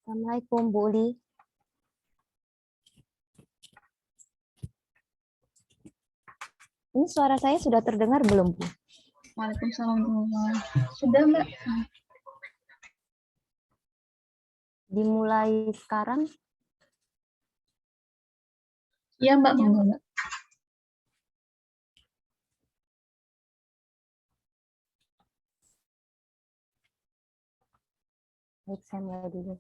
Assalamualaikum Bu Uli. Ini suara saya sudah terdengar belum Bu? Waalaikumsalam. Sudah Mbak. Dimulai sekarang? Iya Mbak, monggo Mbak. Baik, saya mulai dulu.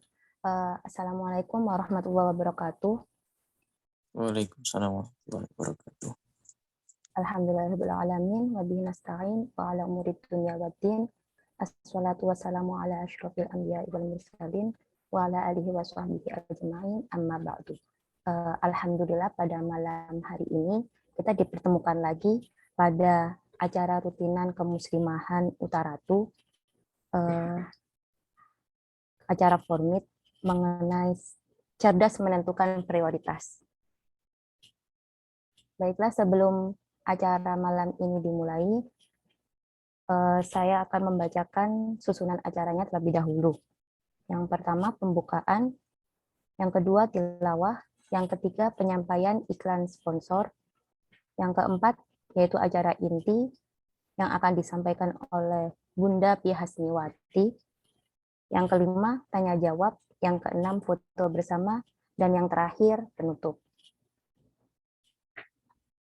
Assalamualaikum warahmatullahi wabarakatuh. Waalaikumsalam warahmatullahi wabarakatuh. Alhamdulillahirrahmanirrahim. Wa bihi nasta'in wa ala umuri dunya waddin. Assalatu wassalamu ala asyrafil anbiya'i wal mursalin wa ala alihi wa sahbihi ajma'in, amma ba'du. Alhamdulillah pada malam hari ini kita dipertemukan lagi pada acara rutinan kemuslimahan Utaratu, acara formit mengenai cerdas menentukan prioritas. Baiklah, sebelum acara malam ini dimulai, saya akan membacakan susunan acaranya terlebih dahulu. Yang pertama, pembukaan. Yang kedua, tilawah. Yang ketiga, penyampaian iklan sponsor. Yang keempat, yaitu acara inti yang akan disampaikan oleh Bunda Pi Hasniwati. Yang kelima, tanya jawab. Yang keenam, foto bersama. Dan yang terakhir, penutup.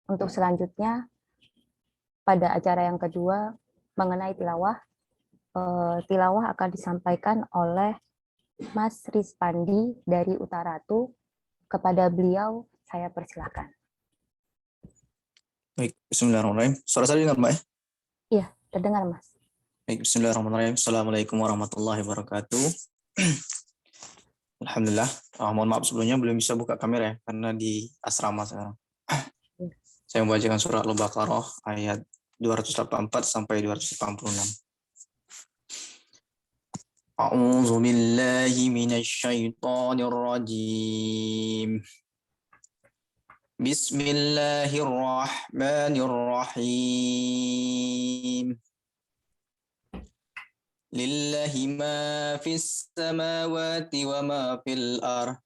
Untuk selanjutnya, pada acara yang kedua mengenai tilawah, tilawah akan disampaikan oleh Mas Rispandi dari Utaratu. Kepada beliau, saya persilakan. Baik, bismillahirrahmanirrahim. Suara saya dengar Mbak ya? Iya, terdengar Mas. Baik, bismillahirrahmanirrahim. Assalamualaikum warahmatullahi wabarakatuh. Alhamdulillah. Mohon maaf sebelumnya belum bisa buka kamera ya, karena di asrama sekarang. Saya membacakan surat Al-Baqarah ayat 284 sampai 286. A'udzu billahi minasy syaithanir rajim. Bismillahirrahmanirrahim. Lillahi ma fis samawati wa ma fil ardh.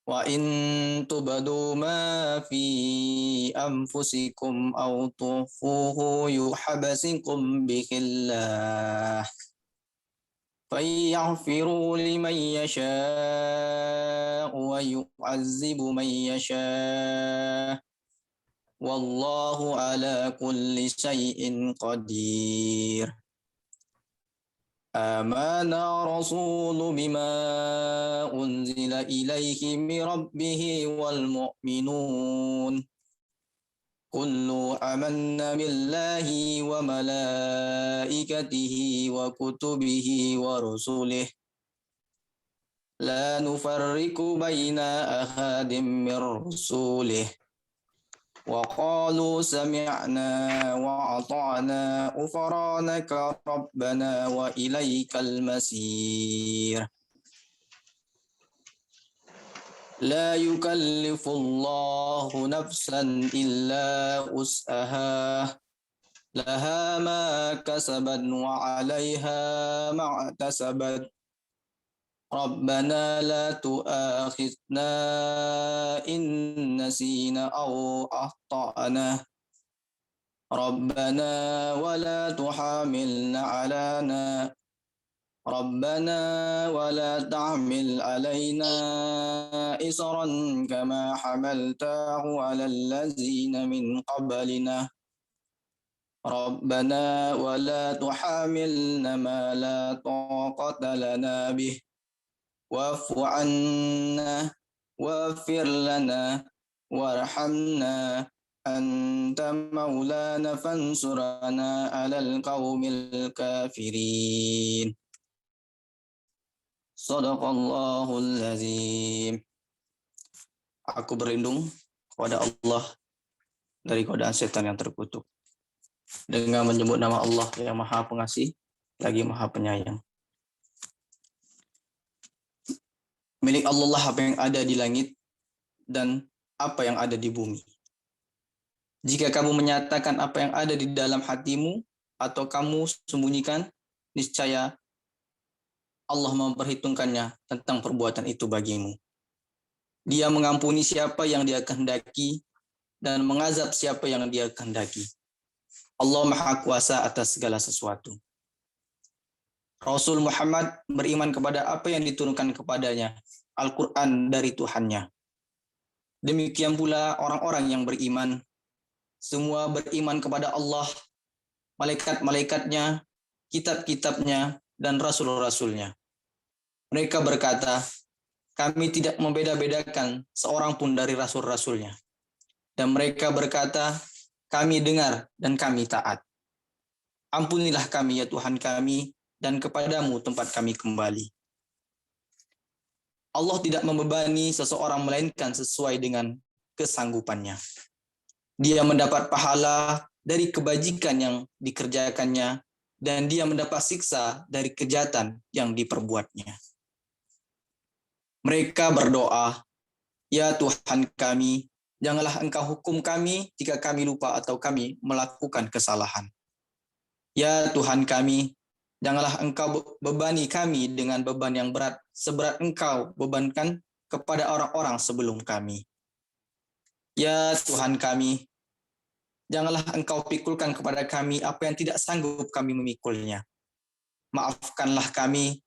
Wa in tubadu ma fi anfusikum aw tukhfuhu yuhbasikum bihillah. Fayaghfiru liman yasha'u wa yu'azzibu man yasha'u. Wallahu ala kulli syai'in qadir. Amana rasulu bima unzila ilaihi min rabbih wal mu'minun. Kullu amanna billahi wa malaikatihi wa kutubihi wa rusulih. La nufarriqu baina ahadin min rusulih. Wa qalu sami'na wa ata'na ghufranaka rabbana wa ilaikal masir. La yukallifullahu nafsan illa wus'aha. Laha ma kasabat wa 'alaiha ma iktasabat. Rabbana la tu'akhidna in nasina aw akhtana. Rabbana wa la tuhamilna 'alana. Rabbana wa la tahmil 'alaina isran kama hamaltahu 'alal ladzina min qablina. Rabbana wa la tuhamilna ma la taqata lana bih. Wa'fu 'anna waghfir lana warhamna anta maulana fansurana 'alal qaumil kafirin. Shadaqallahul azim. Aku berlindung kepada Allah dari godaan setan yang terkutuk dengan menyebut nama Allah yang Maha Pengasih lagi Maha Penyayang. Milik Allah lah apa yang ada di langit dan apa yang ada di bumi. Jika kamu menyatakan apa yang ada di dalam hatimu, atau kamu sembunyikan, niscaya Allah memperhitungkannya tentang perbuatan itu bagimu. Dia mengampuni siapa yang Dia kehendaki dan mengazab siapa yang Dia kehendaki. Allah Maha Kuasa atas segala sesuatu. Rasul Muhammad beriman kepada apa yang diturunkan kepadanya, Al-Quran dari Tuhannya. Demikian pula orang-orang yang beriman, semua beriman kepada Allah, malaikat-malaikatnya, kitab-kitabnya, dan rasul-rasulnya. Mereka berkata, kami tidak membeda-bedakan seorang pun dari rasul-rasulnya. Dan mereka berkata, kami dengar dan kami taat. Ampunilah kami ya Tuhan kami, dan kepadamu tempat kami kembali. Allah tidak membebani seseorang melainkan sesuai dengan kesanggupannya. Dia mendapat pahala dari kebajikan yang dikerjakannya, dan dia mendapat siksa dari kejahatan yang diperbuatnya. Mereka berdoa, ya Tuhan kami, janganlah Engkau hukum kami jika kami lupa atau kami melakukan kesalahan. Ya Tuhan kami, janganlah Engkau bebani kami dengan beban yang berat, seberat Engkau bebankan kepada orang-orang sebelum kami. Ya Tuhan kami, janganlah Engkau pikulkan kepada kami apa yang tidak sanggup kami memikulnya. Maafkanlah kami,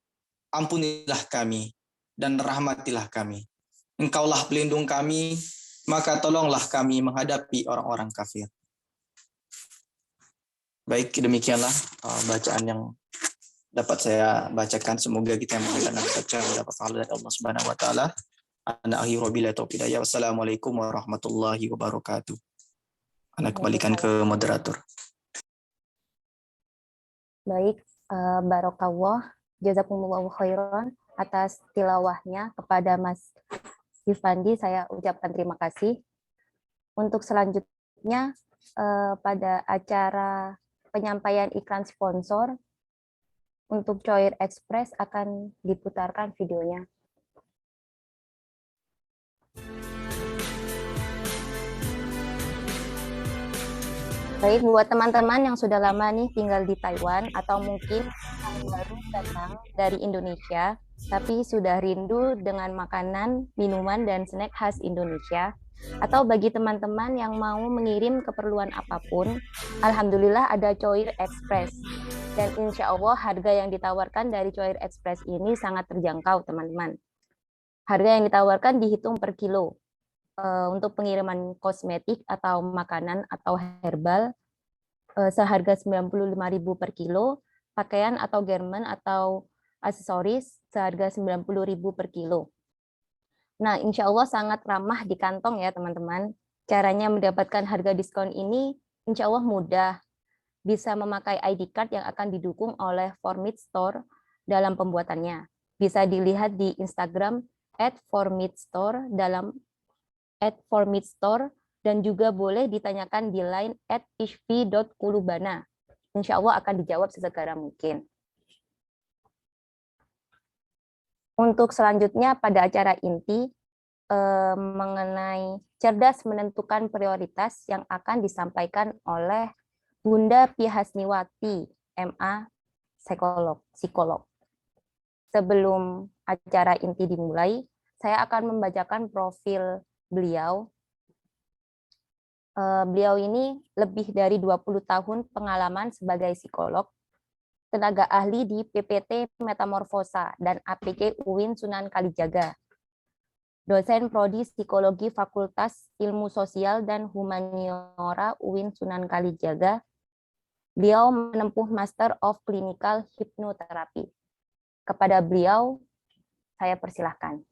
ampunilah kami, dan rahmatilah kami. Engkaulah pelindung kami, maka tolonglah kami menghadapi orang-orang kafir. Baik, demikianlah bacaan yang dapat saya bacakan. Semoga kita yang mendengar dan baca mendapat pahala dari Allah Subhanahu wa taala. Ana akhiru billahi taufiq hidayah. Wassalamualaikum warahmatullahi wabarakatuh. Ana kembalikan ke moderator. Baik, barokallah, jazakumullahu khairan atas tilawahnya kepada Mas Yufandi. Saya ucapkan terima kasih. Untuk selanjutnya pada acara penyampaian iklan sponsor untuk Choir Express akan diputarkan videonya. Baik, buat teman-teman yang sudah lama nih tinggal di Taiwan atau mungkin yang baru datang dari Indonesia, tapi sudah rindu dengan makanan, minuman, dan snack khas Indonesia, atau bagi teman-teman yang mau mengirim keperluan apapun, alhamdulillah ada Choir Express. Dan insya Allah harga yang ditawarkan dari Choir Express ini sangat terjangkau, teman-teman. Harga yang ditawarkan dihitung per kilo. Untuk pengiriman kosmetik atau makanan atau herbal seharga 95.000 per kilo, pakaian atau garment atau aksesoris seharga 90.000 per kilo. Nah, insya Allah sangat ramah di kantong ya teman-teman. Caranya mendapatkan harga diskon ini insya Allah mudah. Bisa memakai ID card yang akan didukung oleh Formit Store dalam pembuatannya. Bisa dilihat di Instagram @formitstore @formitstore, dan juga boleh ditanyakan di line @ishfi.kulubana. Insya Allah akan dijawab sesegera mungkin. Untuk selanjutnya pada acara inti mengenai cerdas menentukan prioritas yang akan disampaikan oleh Bunda Pihasniwati, MA, psikolog. Sebelum acara inti dimulai, saya akan membacakan profil beliau. Beliau ini lebih dari 20 tahun pengalaman sebagai psikolog, tenaga ahli di PPT Metamorfosa dan APK UIN Sunan Kalijaga, dosen prodi psikologi Fakultas Ilmu Sosial dan Humaniora UIN Sunan Kalijaga. Beliau menempuh Master of Clinical Hypnotherapy. Kepada beliau, saya persilahkan.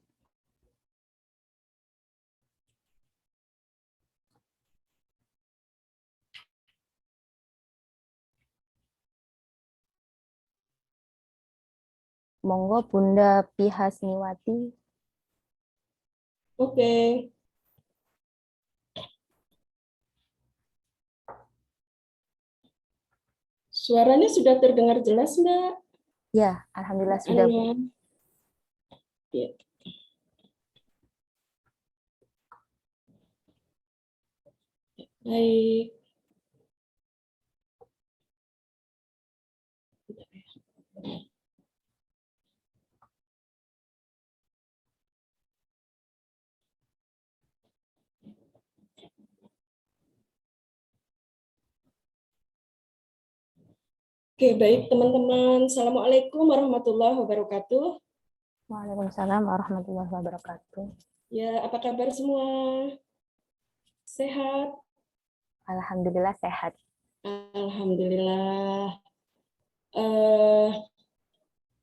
Monggo Bunda Pihasniwati. Oke. Suaranya sudah terdengar jelas, Mbak? Ya, alhamdulillah sudah. Ya. Baik. Oke, baik teman-teman. Assalamualaikum warahmatullahi wabarakatuh. Waalaikumsalam warahmatullahi wabarakatuh. Ya, apa kabar semua? Sehat? Alhamdulillah sehat. Alhamdulillah. Eh,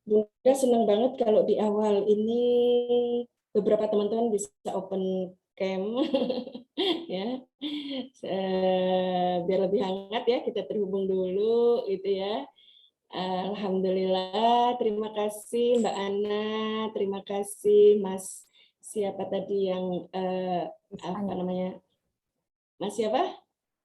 Bunda senang banget kalau di awal ini beberapa teman-teman bisa open cam, ya. Biar lebih hangat ya, kita terhubung dulu, gitu ya. Alhamdulillah, terima kasih Mbak Ana, terima kasih Mas siapa tadi yang apa namanya, Mas siapa?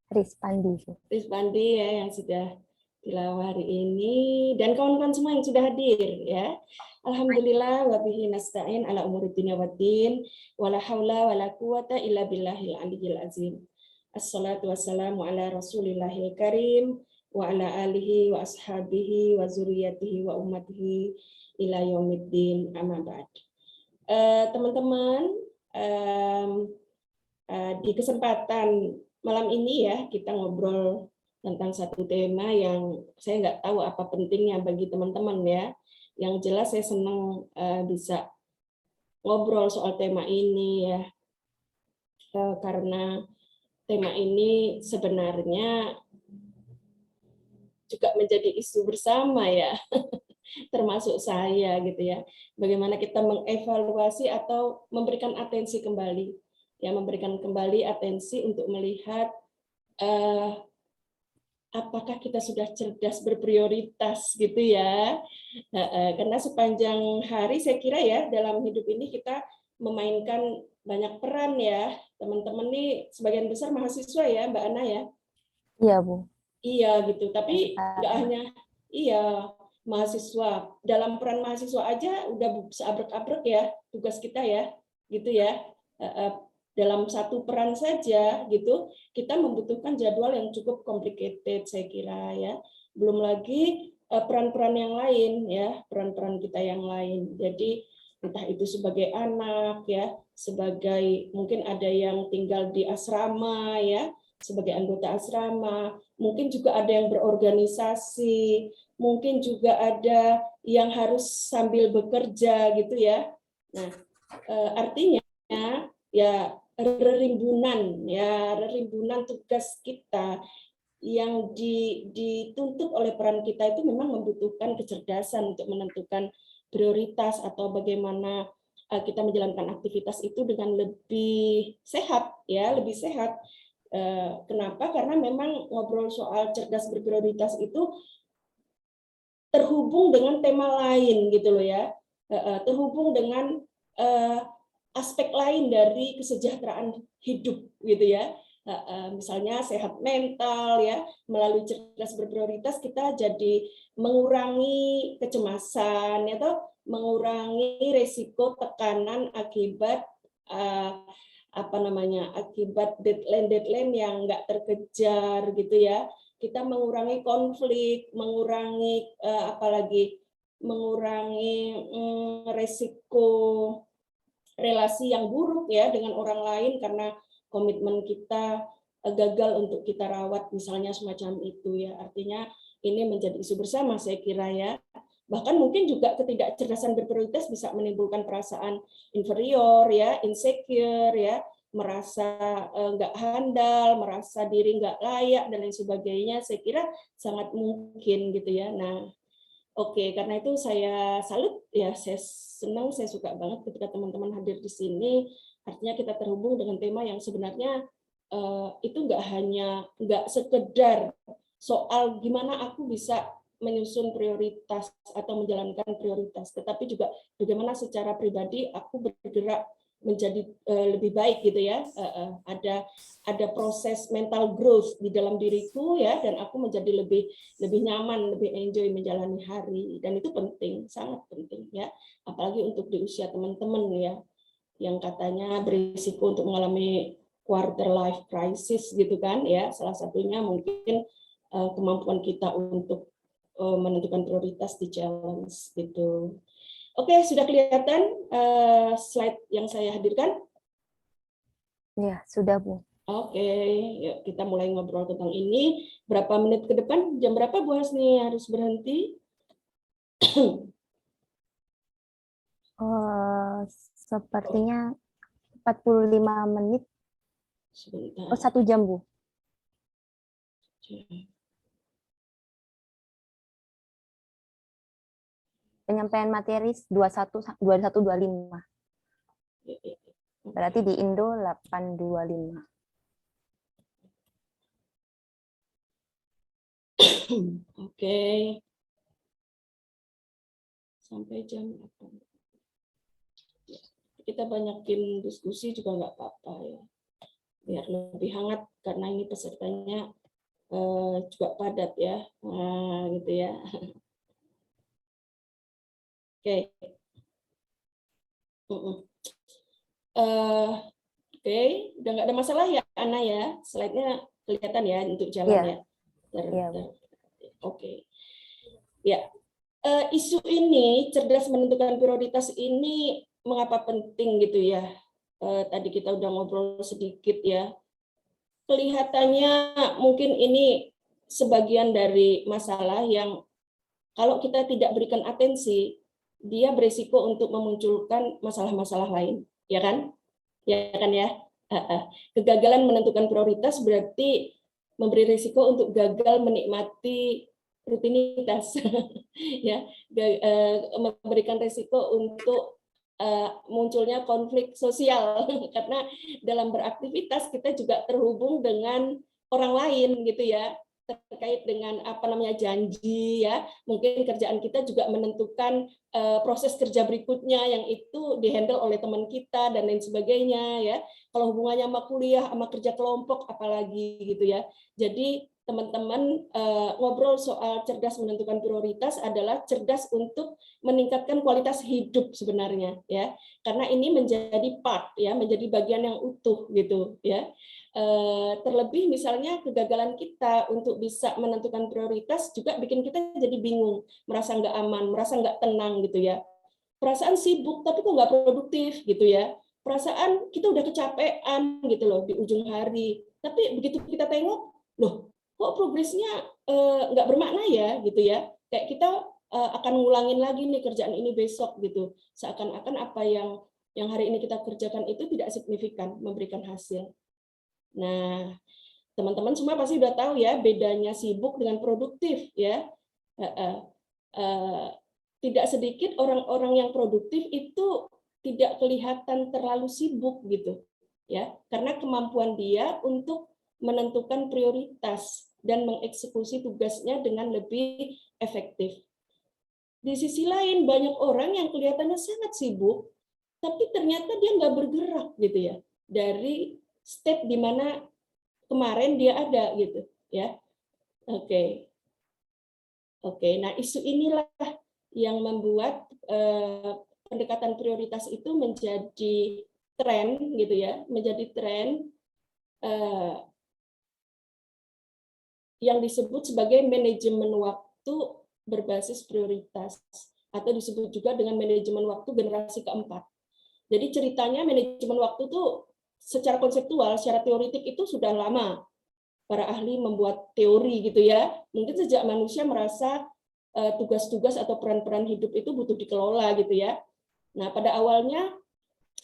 Rispandi. Rizpandi ya yang sudah tilawah hari ini dan kawan-kawan semua yang sudah hadir ya. Alhamdulillah wa bihi nasta'in ala umuri dunya waddin wala haula wala quwata illa billahil aliyyil azim. Assalatu wassalamu ala rasulillahil karim wa ala alihi wa ashabihi wa zuriyatihi wa ummatihi ila yaumiddin amma ba'd. Teman-teman, di kesempatan malam ini ya kita ngobrol tentang satu tema yang saya nggak tahu apa pentingnya bagi teman-teman ya. Yang jelas saya senang bisa ngobrol soal tema ini ya, karena tema ini sebenarnya juga menjadi isu bersama ya, termasuk saya gitu ya. Bagaimana kita mengevaluasi atau memberikan atensi kembali, ya memberikan kembali atensi untuk melihat apakah kita sudah cerdas berprioritas gitu ya. Karena sepanjang hari saya kira ya dalam hidup ini kita memainkan banyak peran ya. Teman-teman nih sebagian besar mahasiswa ya Mbak Ana ya. Iya, Bu. Iya gitu, tapi nggak hanya iya mahasiswa. Dalam peran mahasiswa aja udah seabrek-abrek ya tugas kita ya, gitu ya. Dalam satu peran saja gitu kita membutuhkan jadwal yang cukup complicated saya kira ya, belum lagi peran-peran yang lain ya, peran-peran kita yang lain. Jadi entah itu sebagai anak ya, sebagai mungkin ada yang tinggal di asrama ya, sebagai anggota asrama, mungkin juga ada yang berorganisasi, mungkin juga ada yang harus sambil bekerja gitu ya. Nah, artinya ya rerimbunan tugas kita yang dituntut oleh peran kita itu memang membutuhkan kecerdasan untuk menentukan prioritas atau bagaimana kita menjalankan aktivitas itu dengan lebih sehat ya, lebih sehat. Kenapa? Karena memang ngobrol soal cerdas berprioritas itu terhubung dengan tema lain gitu loh ya, terhubung dengan aspek lain dari kesejahteraan hidup gitu ya. Misalnya sehat mental ya, melalui cerdas berprioritas kita jadi mengurangi kecemasan atau mengurangi resiko tekanan akibat akibat deadline yang nggak terkejar gitu ya. Kita mengurangi konflik, mengurangi mengurangi resiko relasi yang buruk ya dengan orang lain karena komitmen kita gagal untuk kita rawat misalnya semacam itu ya. Artinya ini menjadi isu bersama saya kira ya. Bahkan mungkin juga ketidakcerdasan berprioritas bisa menimbulkan perasaan inferior ya, insecure ya, merasa nggak handal, merasa diri nggak layak dan lain sebagainya. Saya kira sangat mungkin gitu ya. Nah, oke, karena itu saya salut ya, saya senang, saya suka banget ketika teman-teman hadir di sini. Artinya kita terhubung dengan tema yang sebenarnya itu nggak sekedar soal gimana aku bisa menyusun prioritas atau menjalankan prioritas, tetapi juga bagaimana secara pribadi aku bergerak menjadi lebih baik gitu ya. Ada proses mental growth di dalam diriku ya, dan aku menjadi lebih nyaman, lebih enjoy menjalani hari, dan itu penting, sangat penting ya, apalagi untuk di usia teman-teman ya yang katanya berisiko untuk mengalami quarter life crisis gitu kan ya. Salah satunya mungkin kemampuan kita untuk menentukan prioritas di challenge gitu. Oke, sudah kelihatan slide yang saya hadirkan? Iya, sudah, Bu. Oke, yuk kita mulai ngobrol tentang ini. Berapa menit ke depan? Jam berapa Bu Hasni harus berhenti? Sepertinya 45 menit. Sebentar. 1 jam, Bu. Penyampaian materi 21.25. Berarti di Indo 8.25. Oke. Sampai jam 8. Kita banyakin diskusi juga nggak apa-apa ya. Biar lebih hangat karena ini pesertanya juga padat ya. Nah, gitu ya. Oke. Oke, udah nggak ada masalah ya, Ana ya. Slide-nya kelihatan ya untuk jalan ya. Oke. Ya, isu ini cerdas menentukan prioritas ini mengapa penting gitu ya. Tadi kita udah ngobrol sedikit ya. Kelihatannya mungkin ini sebagian dari masalah yang kalau kita tidak berikan atensi, dia beresiko untuk memunculkan masalah-masalah lain, ya kan? Ya kan ya. Kegagalan menentukan prioritas berarti memberi risiko untuk gagal menikmati rutinitas, ya, memberikan risiko untuk munculnya konflik sosial karena dalam beraktivitas kita juga terhubung dengan orang lain gitu ya, terkait dengan apa namanya janji ya, mungkin kerjaan kita juga menentukan proses kerja berikutnya yang itu dihandle oleh teman kita dan lain sebagainya ya. Kalau hubungannya sama kuliah sama kerja kelompok apalagi gitu ya. Jadi teman-teman ngobrol soal cerdas menentukan prioritas adalah cerdas untuk meningkatkan kualitas hidup sebenarnya ya. Karena ini menjadi part ya, menjadi bagian yang utuh gitu ya. Terlebih misalnya kegagalan kita untuk bisa menentukan prioritas juga bikin kita jadi bingung, merasa nggak aman, merasa nggak tenang gitu ya. Perasaan sibuk tapi kok nggak produktif gitu ya. Perasaan kita udah kecapean gitu loh di ujung hari. Tapi begitu kita tengok, loh kok progresnya nggak bermakna ya gitu ya. Kayak kita akan ngulangin lagi nih kerjaan ini besok gitu. Seakan-akan apa yang hari ini kita kerjakan itu tidak signifikan memberikan hasil. Nah, teman-teman semua pasti udah tahu ya bedanya sibuk dengan produktif ya. Tidak sedikit orang-orang yang produktif itu tidak kelihatan terlalu sibuk gitu ya, karena kemampuan dia untuk menentukan prioritas dan mengeksekusi tugasnya dengan lebih efektif. Di sisi lain banyak orang yang kelihatannya sangat sibuk, tapi ternyata dia nggak bergerak gitu ya dari step di mana kemarin dia ada gitu ya. Oke. Nah isu inilah yang membuat pendekatan prioritas itu menjadi tren gitu ya, menjadi tren yang disebut sebagai manajemen waktu berbasis prioritas atau disebut juga dengan manajemen waktu generasi keempat. Jadi ceritanya manajemen waktu itu secara konseptual, secara teoritik itu sudah lama para ahli membuat teori gitu ya. Mungkin sejak manusia merasa tugas-tugas atau peran-peran hidup itu butuh dikelola gitu ya. Nah, pada awalnya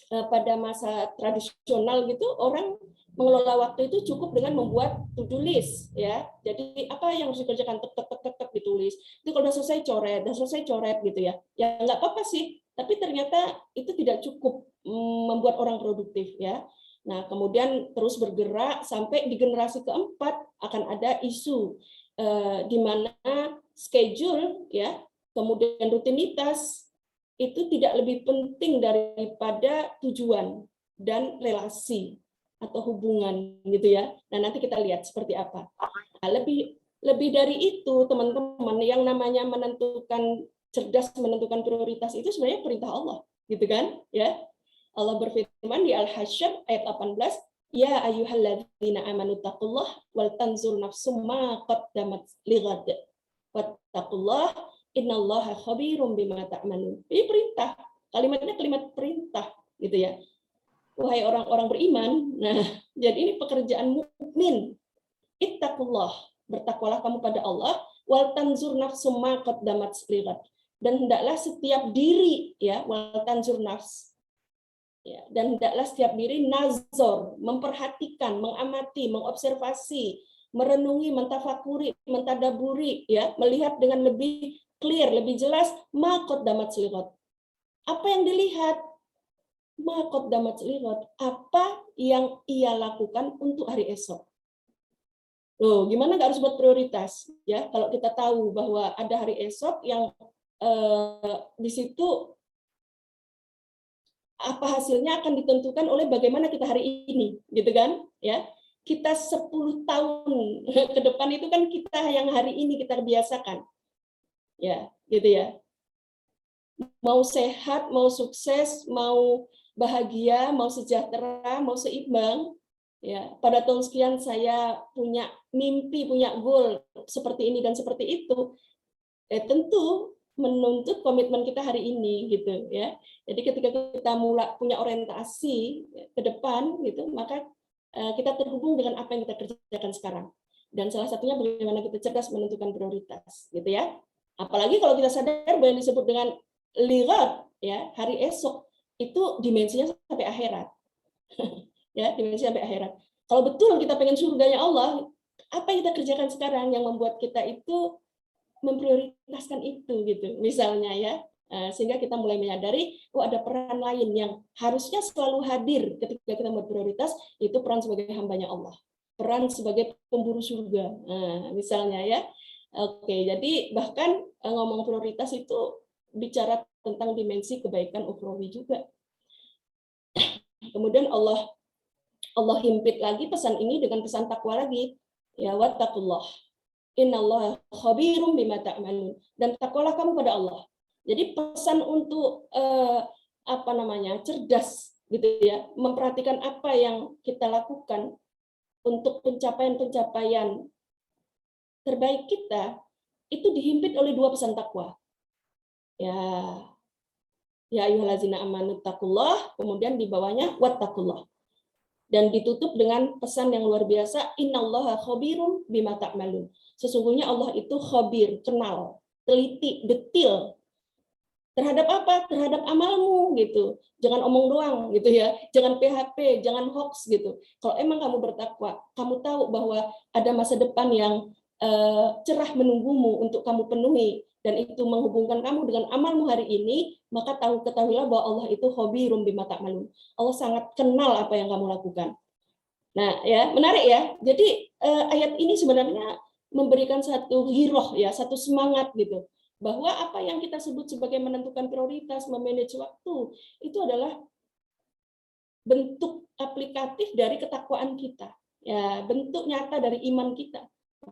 pada masa tradisional gitu orang mengelola waktu itu cukup dengan membuat to-do list ya. Jadi apa yang harus dikerjakan tek ditulis. Itu kalau udah selesai coret gitu ya. Ya nggak apa-apa sih, tapi ternyata itu tidak cukup membuat orang produktif ya. Nah, kemudian terus bergerak sampai di generasi keempat akan ada isu di mana schedule ya, kemudian rutinitas itu tidak lebih penting daripada tujuan dan relasi atau hubungan gitu ya. Nah, nanti kita lihat seperti apa. Nah, lebih dari itu, teman-teman, yang namanya cerdas menentukan prioritas itu sebenarnya perintah Allah, gitu kan? Ya. Allah berfirman di Al-Hasyr ayat 18, ya ayyuhalladzina amanu taqullah wal tanzur nafsum ma qaddamat lighad. Wattaqullah innallaha khabirum bima ta'malun. Ini perintah. Kalimatnya kalimat perintah gitu ya. wahai orang-orang beriman. Nah, jadi ini pekerjaan mukmin. Ittaqullah, bertakwalah kamu pada Allah, wal tanzur nafsum ma qaddamat lighad. Dan hendaklah setiap diri ya, wal tanzur nafs. Ya, dan hendaklah setiap diri nazar, memperhatikan, mengamati, mengobservasi, merenungi, mentafakuri, mentadaburi ya, melihat dengan lebih clear, lebih jelas ma qaddamat lighad. Apa yang dilihat? Ma qaddamat lighad, apa yang ia lakukan untuk hari esok. Loh, gimana nggak harus buat prioritas ya? Kalau kita tahu bahwa ada hari esok yang di situ apa hasilnya akan ditentukan oleh bagaimana kita hari ini, gitu kan? Ya, kita 10 tahun ke depan itu kan kita yang hari ini kita biasakan, ya, gitu ya. Mau sehat, mau sukses, mau bahagia, mau sejahtera, mau seimbang. Ya, pada tahun sekian saya punya mimpi, punya goal seperti ini dan seperti itu. Tentu menuntut komitmen kita hari ini gitu ya. Jadi ketika kita mulai punya orientasi ke depan gitu, maka kita terhubung dengan apa yang kita kerjakan sekarang. Dan salah satunya bagaimana kita cerdas menentukan prioritas gitu ya. Apalagi kalau kita sadar bahwa yang disebut dengan lirat ya, hari esok itu dimensinya sampai akhirat. Ya, dimensi sampai akhirat. Kalau betul kita pengen surganya Allah, apa yang kita kerjakan sekarang yang membuat kita itu memprioritaskan itu gitu, misalnya ya, sehingga kita mulai menyadari, oh ada peran lain yang harusnya selalu hadir ketika kita membuat prioritas, itu peran sebagai hambanya Allah, peran sebagai pemburu surga, misalnya ya. Oke, jadi bahkan ngomong prioritas itu bicara tentang dimensi kebaikan ukhrawi juga. Kemudian Allah himpit lagi pesan ini dengan pesan takwa lagi. Ya, wattaqullah. Innallaha khabirum bima ta'malun. Dan takwalah kamu pada Allah. Jadi pesan untuk cerdas gitu ya, memperhatikan apa yang kita lakukan untuk pencapaian-pencapaian terbaik kita itu dihimpit oleh dua pesan takwa. Ya ayyuhallazina amanu taqullah, kemudian di bawahnya wattaqullah. Dan ditutup dengan pesan yang luar biasa, innallaha khabirum bima ta'malun. Sesungguhnya Allah itu khabir, kenal, teliti, detil terhadap apa? Terhadap amalmu gitu. Jangan omong doang gitu ya. Jangan PHP, jangan hoax gitu. Kalau emang kamu bertakwa, kamu tahu bahwa ada masa depan yang cerah menunggumu untuk kamu penuhi, dan itu menghubungkan kamu dengan amalmu hari ini, maka ketahuilah bahwa Allah itu khabirum bima ta'malun. Allah sangat kenal apa yang kamu lakukan. Nah, ya, menarik ya. Jadi ayat ini sebenarnya memberikan satu giroh ya, satu semangat gitu. Bahwa apa yang kita sebut sebagai menentukan prioritas, memanage waktu, itu adalah bentuk aplikatif dari ketakwaan kita. Ya, bentuk nyata dari iman kita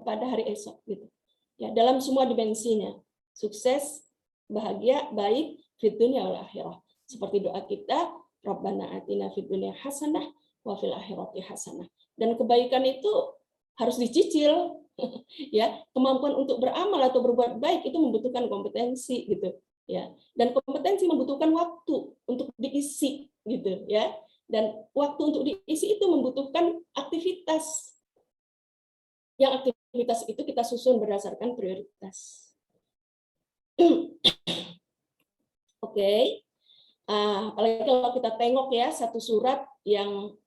pada hari esok gitu. Ya, dalam semua dimensinya. Sukses, bahagia, baik fid dunya wal akhirah. Seperti doa kita, Rabbana atina fid dunya hasanah wa fil akhirati hasanah. Dan kebaikan itu harus dicicil. Ya, kemampuan untuk beramal atau berbuat baik itu membutuhkan kompetensi gitu. Ya, dan kompetensi membutuhkan waktu untuk diisi gitu ya. Dan waktu untuk diisi itu membutuhkan aktivitas. Yang aktivitas itu kita susun berdasarkan prioritas. Oke. Apalagi kalau kita tengok ya satu surat yang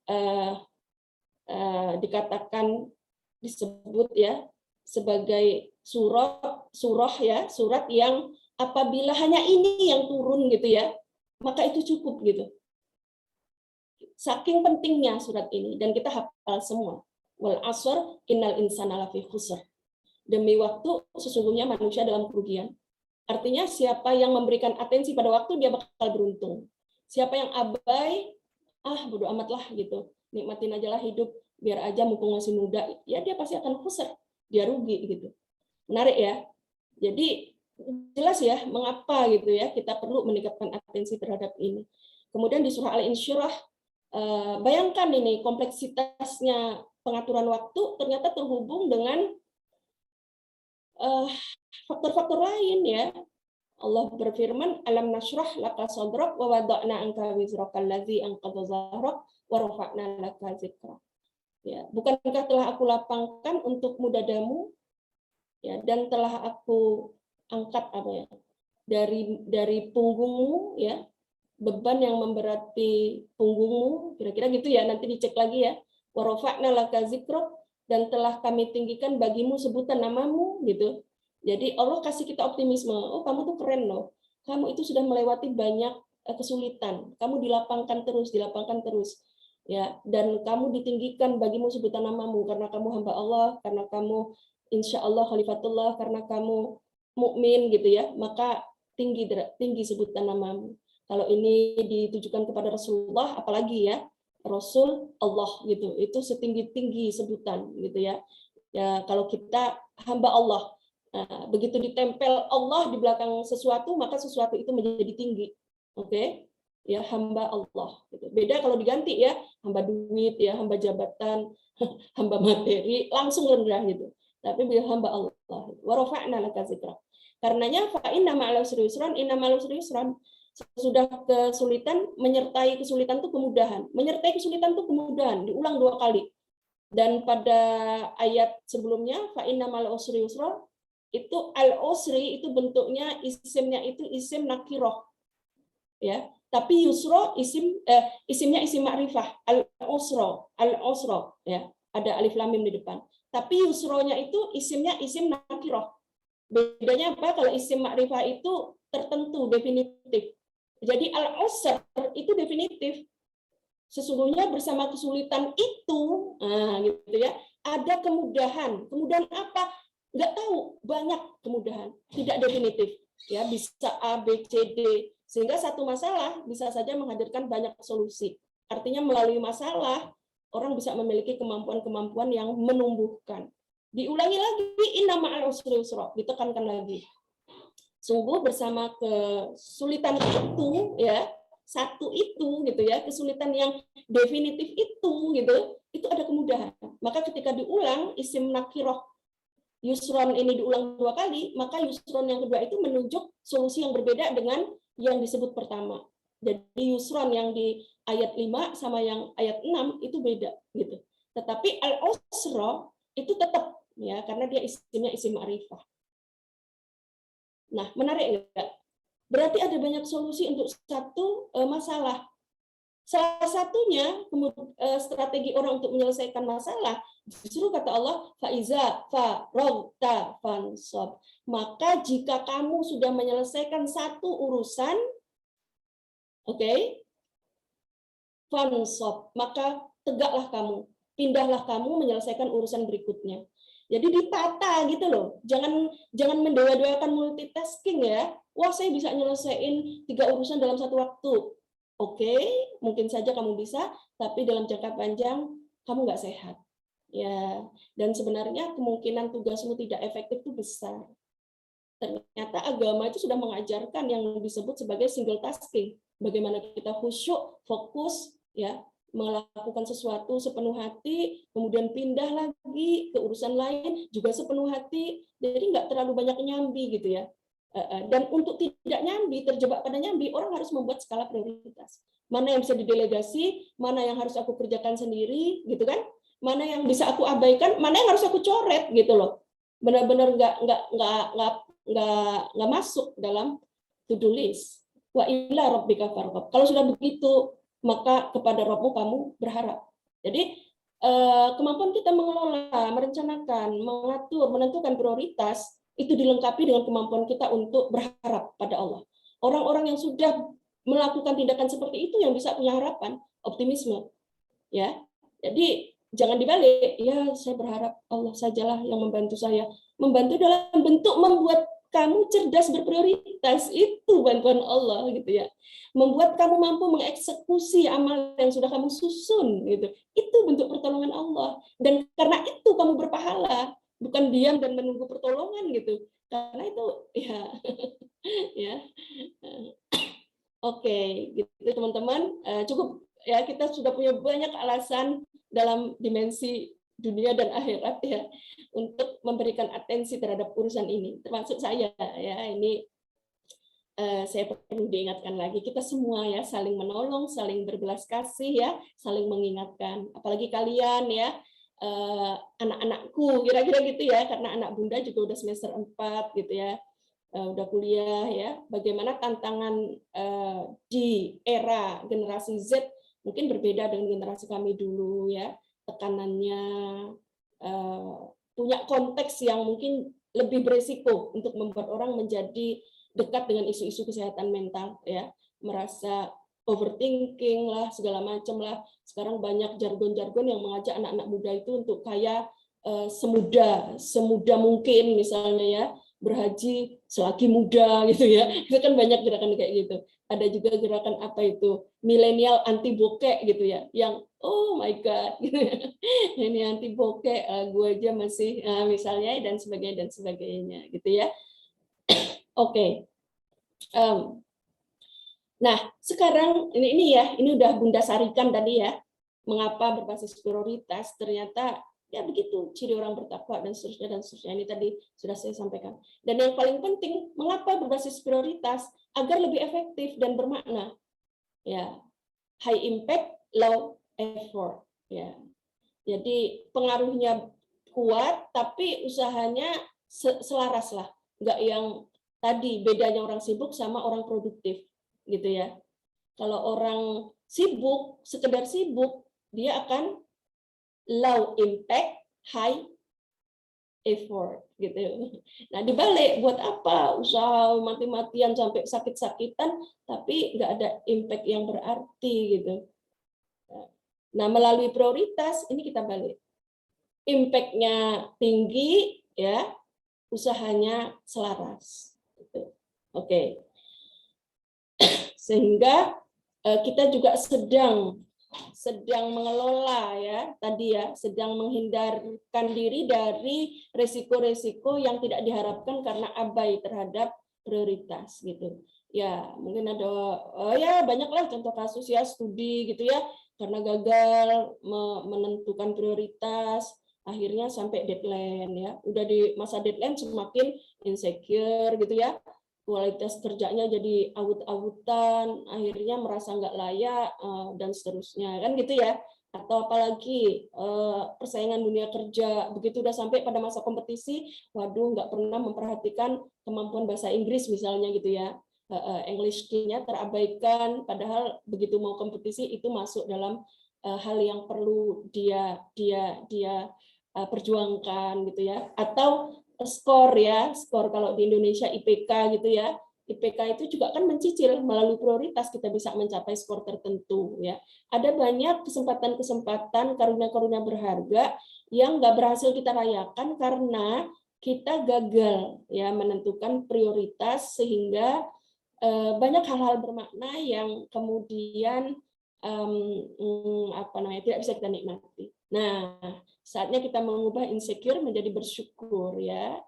dikatakan disebut ya sebagai surah ya, surat yang apabila hanya ini yang turun gitu ya, maka itu cukup gitu. Saking pentingnya surat ini dan kita hafal semua. Wal asr innal insana lafi khusr. Demi waktu sesungguhnya manusia dalam kerugian. Artinya siapa yang memberikan atensi pada waktu dia bakal beruntung. Siapa yang abai, bodo amat lah gitu. Nikmatin aja lah hidup, biar aja mumpung masih muda. Ya dia pasti akan khusr, dia rugi gitu. Menarik ya. Jadi jelas ya mengapa gitu ya kita perlu meningkatkan atensi terhadap ini. Kemudian di surah Al-Insyirah, bayangkan ini kompleksitasnya pengaturan waktu ternyata terhubung dengan faktor-faktor lain ya. Allah berfirman, alam nashrah laka sadrak wa wada'na anka wizraka allazi anqadha dhahrak wa rafa'na laka dzikrak. Ya, bukankah telah aku lapangkan untukmu dadamu, ya, dan telah aku angkat apa ya, dari punggungmu, ya, beban yang memberati punggungmu, kira-kira gitu ya, nanti dicek lagi ya. Wa rafa'na laka dzikrak, dan telah kami tinggikan bagimu sebutan namamu, gitu. Jadi Allah kasih kita optimisme, oh kamu tuh keren loh, kamu itu sudah melewati banyak kesulitan, kamu dilapangkan terus, ya, dan kamu ditinggikan bagimu sebutan namamu karena kamu hamba Allah, karena kamu insya Allah khalifatullah, karena kamu mukmin gitu ya, maka tinggi sebutan namamu. Kalau ini ditujukan kepada Rasulullah, apalagi ya Rasul Allah gitu, itu setinggi-tinggi sebutan gitu ya. Ya kalau kita hamba Allah, nah, begitu ditempel Allah di belakang sesuatu, maka sesuatu itu menjadi tinggi. Oke? Ya hamba Allah gitu. Beda kalau diganti ya, hamba duit ya, hamba jabatan, hamba materi, langsung rendah gitu. Tapi bila hamba Allah, wa rafa'na laka dzikrak. Karenanya fa inna ma'al usri yusran, inna ma'al usri yusran. Sesudah kesulitan, menyertai kesulitan itu kemudahan. Menyertai kesulitan itu kemudahan, diulang 2 kali. Dan pada ayat sebelumnya, fa inna ma'al usri yusra, itu al-usri itu bentuknya isimnya itu isim nakiroh. Ya, tapi yusro isimnya isim ma'rifah, al-usro ya, ada alif lam mim di depan. Tapi yusronya itu isimnya isim nakiroh. Bedanya apa? Kalau isim ma'rifah itu tertentu, definitif. Jadi al-usr itu definitif. Sesungguhnya bersama kesulitan itu, nah, gitu ya, ada kemudahan. Kemudahan apa? Nggak tahu, banyak kemudahan, tidak definitif. Ya, bisa A, B, C, D. Sehingga satu masalah bisa saja menghadirkan banyak solusi. Artinya melalui masalah, orang bisa memiliki kemampuan-kemampuan yang menumbuhkan. Diulangi lagi, inna ma'al usri yusra, ditekankan lagi. Sungguh bersama kesulitan itu, ya, satu itu gitu ya, kesulitan yang definitif itu ada kemudahan. Maka ketika diulang isim nakiroh yusron ini diulang 2 kali, maka yusron yang kedua itu menunjuk solusi yang berbeda dengan yang disebut pertama. Jadi yusron yang di ayat 5 sama yang ayat 6 itu beda gitu. Tetapi al-usra itu tetap ya, karena dia isimnya isim ma'rifah. Nah, menarik enggak? Berarti ada banyak solusi untuk satu masalah. Salah satunya strategi orang untuk menyelesaikan masalah, justru kata Allah, faiza faragta fansab. Maka jika kamu sudah menyelesaikan satu urusan, oke, fansab, maka tegaklah kamu, pindahlah kamu menyelesaikan urusan berikutnya. Jadi ditata gitu loh, jangan mendewa-dewakan multitasking ya. Wah, saya bisa nyelesain 3 urusan dalam satu waktu. Oke, mungkin saja kamu bisa, tapi dalam jangka panjang kamu nggak sehat. Ya, dan sebenarnya kemungkinan tugasmu tidak efektif itu besar. Ternyata agama itu sudah mengajarkan yang disebut sebagai single tasking. Bagaimana kita khusyuk, fokus, ya, melakukan sesuatu sepenuh hati, kemudian pindah lagi ke urusan lain juga sepenuh hati, jadi nggak terlalu banyak nyambi gitu ya. Dan untuk tidak nyambi, terjebak pada nyambi, orang harus membuat skala prioritas. Mana yang bisa didelegasi, mana yang harus aku kerjakan sendiri, gitu kan? Mana yang bisa aku abaikan, mana yang harus aku coret, gitu loh. Benar-benar nggak masuk dalam to-do list. Wa ila rabbika farghab. Kalau sudah begitu, maka kepada Rabbmu kamu berharap. Jadi kemampuan kita mengelola, merencanakan, mengatur, menentukan prioritas itu dilengkapi dengan kemampuan kita untuk berharap pada Allah. Orang-orang yang sudah melakukan tindakan seperti itu yang bisa punya harapan, optimisme. Ya, jadi jangan dibalik. Ya, saya berharap Allah sajalah yang membantu saya. Membantu dalam bentuk membuat kamu cerdas berprioritas, itu bantuan Allah gitu ya. Membuat kamu mampu mengeksekusi amal yang sudah kamu susun gitu. Itu bentuk pertolongan Allah. Dan karena itu kamu berpahala, bukan diam dan menunggu pertolongan gitu. Karena itu ya ya. Oke, gitu teman-teman. Cukup ya, kita sudah punya banyak alasan dalam dimensi dunia dan akhirat ya untuk memberikan atensi terhadap urusan ini, termasuk saya ya. Ini saya perlu diingatkan lagi, kita semua ya saling menolong, saling berbelas kasih ya, saling mengingatkan. Apalagi kalian ya, anak-anakku, kira-kira gitu ya, karena anak Bunda juga udah semester 4 gitu ya, udah kuliah ya. Bagaimana tantangan di era generasi Z mungkin berbeda dengan generasi kami dulu ya, tekanannya, punya konteks yang mungkin lebih berisiko untuk membuat orang menjadi dekat dengan isu-isu kesehatan mental ya, merasa overthinking lah, segala macam lah. Sekarang banyak jargon-jargon yang mengajak anak-anak muda itu untuk kayak semuda mungkin misalnya ya, berhaji selagi muda gitu ya. Itu kan banyak gerakan kayak gitu. Ada juga gerakan apa itu, milenial anti bokeh gitu ya, yang oh my god gitu ya. Ini anti bokeh, gue aja masih misalnya dan sebagainya gitu ya. Oke. Nah, sekarang ini ya, ini udah Bunda sarikan tadi ya, mengapa berbasis prioritas, ternyata ya begitu, ciri orang bertakwa dan seterusnya. Ini tadi sudah saya sampaikan. Dan yang paling penting, mengapa berbasis prioritas? Agar lebih efektif dan bermakna. Ya, high impact, low effort. Ya, jadi pengaruhnya kuat, tapi usahanya selaras lah, nggak yang tadi bedanya orang sibuk sama orang produktif, gitu ya. Kalau orang sibuk, sekedar sibuk, dia akan low impact, high effort, gitu. Nah, dibalik, buat apa usaha mati-matian sampai sakit-sakitan, tapi nggak ada impact yang berarti, gitu. Nah, melalui prioritas ini kita balik. Impact-nya tinggi, ya, usahanya selaras. Gitu. Oke. Sehingga kita juga sedang mengelola ya, tadi ya, sedang menghindarkan diri dari resiko-resiko yang tidak diharapkan karena abai terhadap prioritas gitu. Ya, mungkin ada ya banyaklah contoh kasus ya, studi gitu ya, karena gagal menentukan prioritas, akhirnya sampai deadline ya. Udah di masa deadline semakin insecure gitu ya. Kualitas kerjanya jadi awut-awutan, akhirnya merasa nggak layak dan seterusnya kan gitu ya. Atau apalagi persaingan dunia kerja, begitu udah sampai pada masa kompetisi, waduh nggak pernah memperhatikan kemampuan bahasa Inggris misalnya gitu ya. English skill-nya terabaikan, padahal begitu mau kompetisi itu masuk dalam hal yang perlu dia perjuangkan gitu ya. Atau skor ya, skor kalau di Indonesia IPK gitu ya. IPK itu juga kan mencicil melalui prioritas kita bisa mencapai skor tertentu ya. Ada banyak kesempatan-kesempatan karunia-karunia berharga yang nggak berhasil kita rayakan karena kita gagal ya menentukan prioritas, sehingga banyak hal-hal bermakna yang kemudian tidak bisa kita nikmati. Nah, saatnya kita mengubah insecure menjadi bersyukur ya.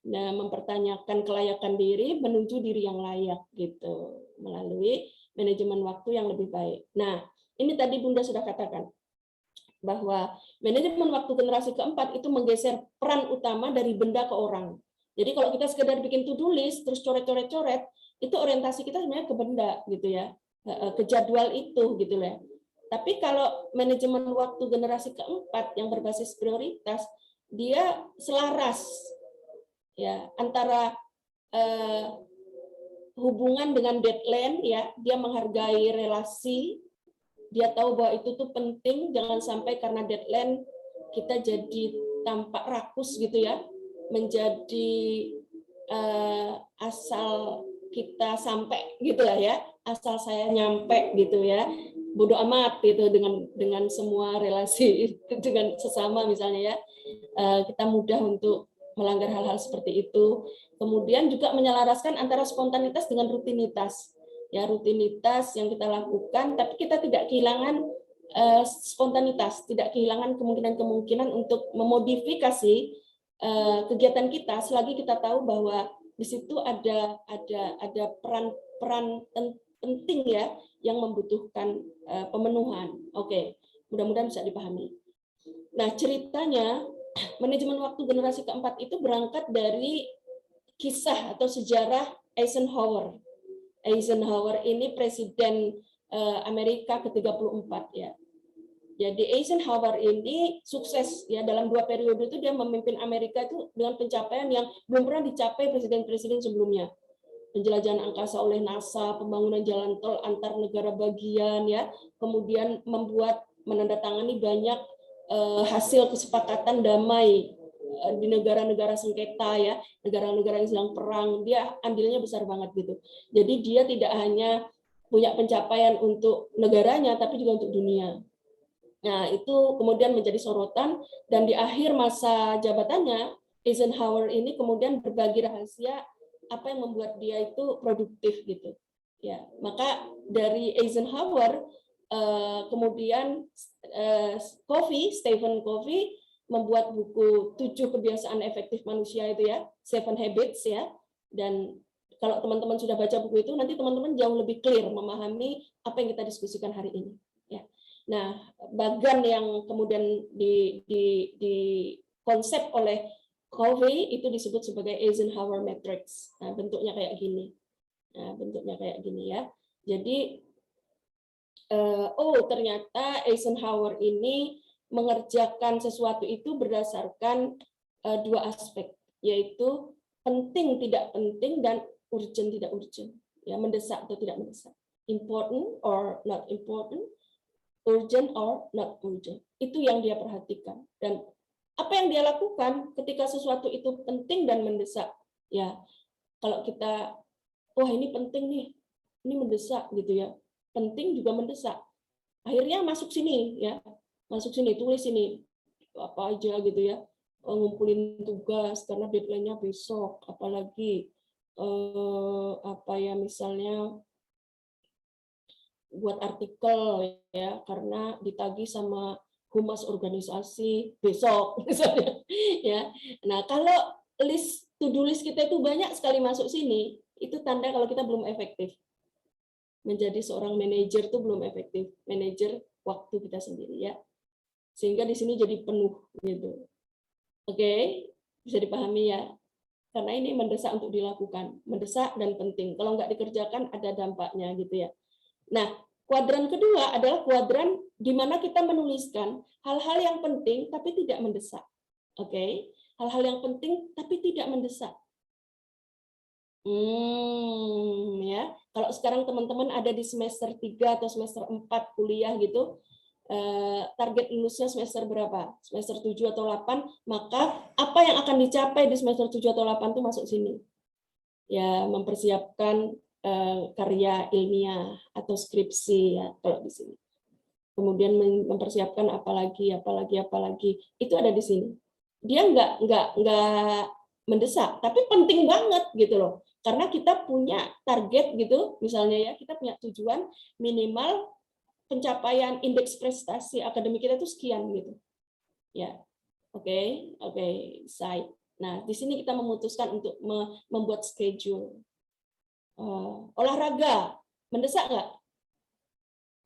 Nah, mempertanyakan kelayakan diri menuju diri yang layak gitu melalui manajemen waktu yang lebih baik. Nah, ini tadi Bunda sudah katakan bahwa manajemen waktu generasi keempat itu menggeser peran utama dari benda ke orang. Jadi kalau kita sekedar bikin to-do list terus coret-coret-coret, itu orientasi kita sebenarnya ke benda gitu ya, ke jadwal itu gitu ya. Tapi kalau manajemen waktu generasi keempat yang berbasis prioritas, dia selaras ya antara hubungan dengan deadline ya, dia menghargai relasi, dia tahu bahwa itu tuh penting, jangan sampai karena deadline kita jadi tampak rakus gitu ya, menjadi asal kita sampai gitulah ya, asal saya nyampe gitu ya, bodoh amat gitu dengan semua relasi dengan sesama misalnya ya, kita mudah untuk melanggar hal-hal seperti itu. Kemudian juga menyelaraskan antara spontanitas dengan rutinitas ya, rutinitas yang kita lakukan tapi kita tidak kehilangan spontanitas, tidak kehilangan kemungkinan untuk memodifikasi kegiatan kita selagi kita tahu bahwa di situ ada peran penting ya yang membutuhkan pemenuhan. Oke, mudah-mudahan bisa dipahami. Nah, ceritanya manajemen waktu generasi keempat itu berangkat dari kisah atau sejarah Eisenhower Eisenhower ini presiden Amerika ke-34 ya. Jadi Eisenhower ini sukses ya, dalam 2 periode itu dia memimpin Amerika itu dengan pencapaian yang belum pernah dicapai presiden-presiden sebelumnya. Penjelajahan angkasa oleh NASA, pembangunan jalan tol antar negara bagian ya, kemudian menandatangani banyak hasil kesepakatan damai di negara-negara sengketa ya, negara-negara yang sedang perang, dia andilnya besar banget gitu. Jadi dia tidak hanya punya pencapaian untuk negaranya tapi juga untuk dunia. Nah, itu kemudian menjadi sorotan, dan di akhir masa jabatannya Eisenhower ini kemudian berbagi rahasia apa yang membuat dia itu produktif gitu. Ya, maka dari Eisenhower kemudian Stephen Covey membuat buku 7 kebiasaan efektif manusia itu ya, 7 Habits ya. Dan kalau teman-teman sudah baca buku itu, nanti teman-teman jauh lebih clear memahami apa yang kita diskusikan hari ini. Ya. Nah, bagian yang kemudian di konsep oleh Covey itu disebut sebagai Eisenhower Matrix. Nah, bentuknya kayak gini. Nah, bentuknya kayak gini ya. Jadi, ternyata Eisenhower ini mengerjakan sesuatu itu berdasarkan 2 aspek, yaitu penting tidak penting dan urgent tidak urgent. Ya, mendesak atau tidak mendesak. Important or not important. Urgent or not urgent. Itu yang dia perhatikan. Dan apa yang dia lakukan ketika sesuatu itu penting dan mendesak. Ya, kalau kita, wah ini penting nih, ini mendesak gitu ya. Penting juga mendesak. Akhirnya masuk sini ya, masuk sini, tulis sini apa aja gitu ya. Ngumpulin tugas karena deadline-nya besok, apalagi misalnya buat artikel ya karena ditagih sama humas organisasi besok misalnya ya. Nah, kalau to-do list kita itu banyak sekali masuk sini, itu tanda kalau kita belum efektif. Menjadi seorang manajer itu belum efektif, manajer waktu kita sendiri ya. Sehingga di sini jadi penuh gitu. Oke, bisa dipahami ya. Karena ini mendesak untuk dilakukan, mendesak dan penting. Kalau nggak dikerjakan ada dampaknya gitu ya. Nah, kuadran kedua adalah kuadran di mana kita menuliskan hal-hal yang penting tapi tidak mendesak. Oke, hal-hal yang penting tapi tidak mendesak. Ya, kalau sekarang teman-teman ada di semester 3 atau semester 4 kuliah gitu, target lulusnya semester berapa? Semester 7 atau 8, maka apa yang akan dicapai di semester 7 atau 8 itu masuk sini. Ya, mempersiapkan karya ilmiah atau skripsi ya kalau di sini. Kemudian mempersiapkan apalagi itu ada di sini. Dia nggak mendesak, tapi penting banget gitu loh. Karena kita punya target gitu, misalnya ya kita punya tujuan minimal pencapaian indeks prestasi akademik kita itu sekian gitu. Ya, oke, side. Nah di sini kita memutuskan untuk membuat schedule. Olahraga mendesak nggak?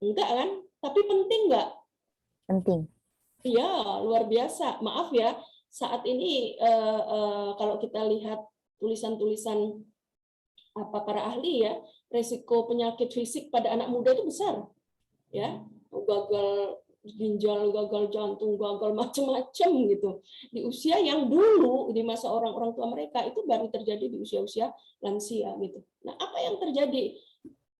Enggak kan? Tapi penting nggak? Penting. Iya, luar biasa. Maaf ya, saat ini kalau kita lihat tulisan-tulisan para ahli ya, resiko penyakit fisik pada anak muda itu besar. Ya, gagal ginjal, gagal jantung, gagal macam-macam gitu. Di usia yang dulu di masa orang-orang tua mereka itu baru terjadi di usia-usia lansia gitu. Nah, apa yang terjadi?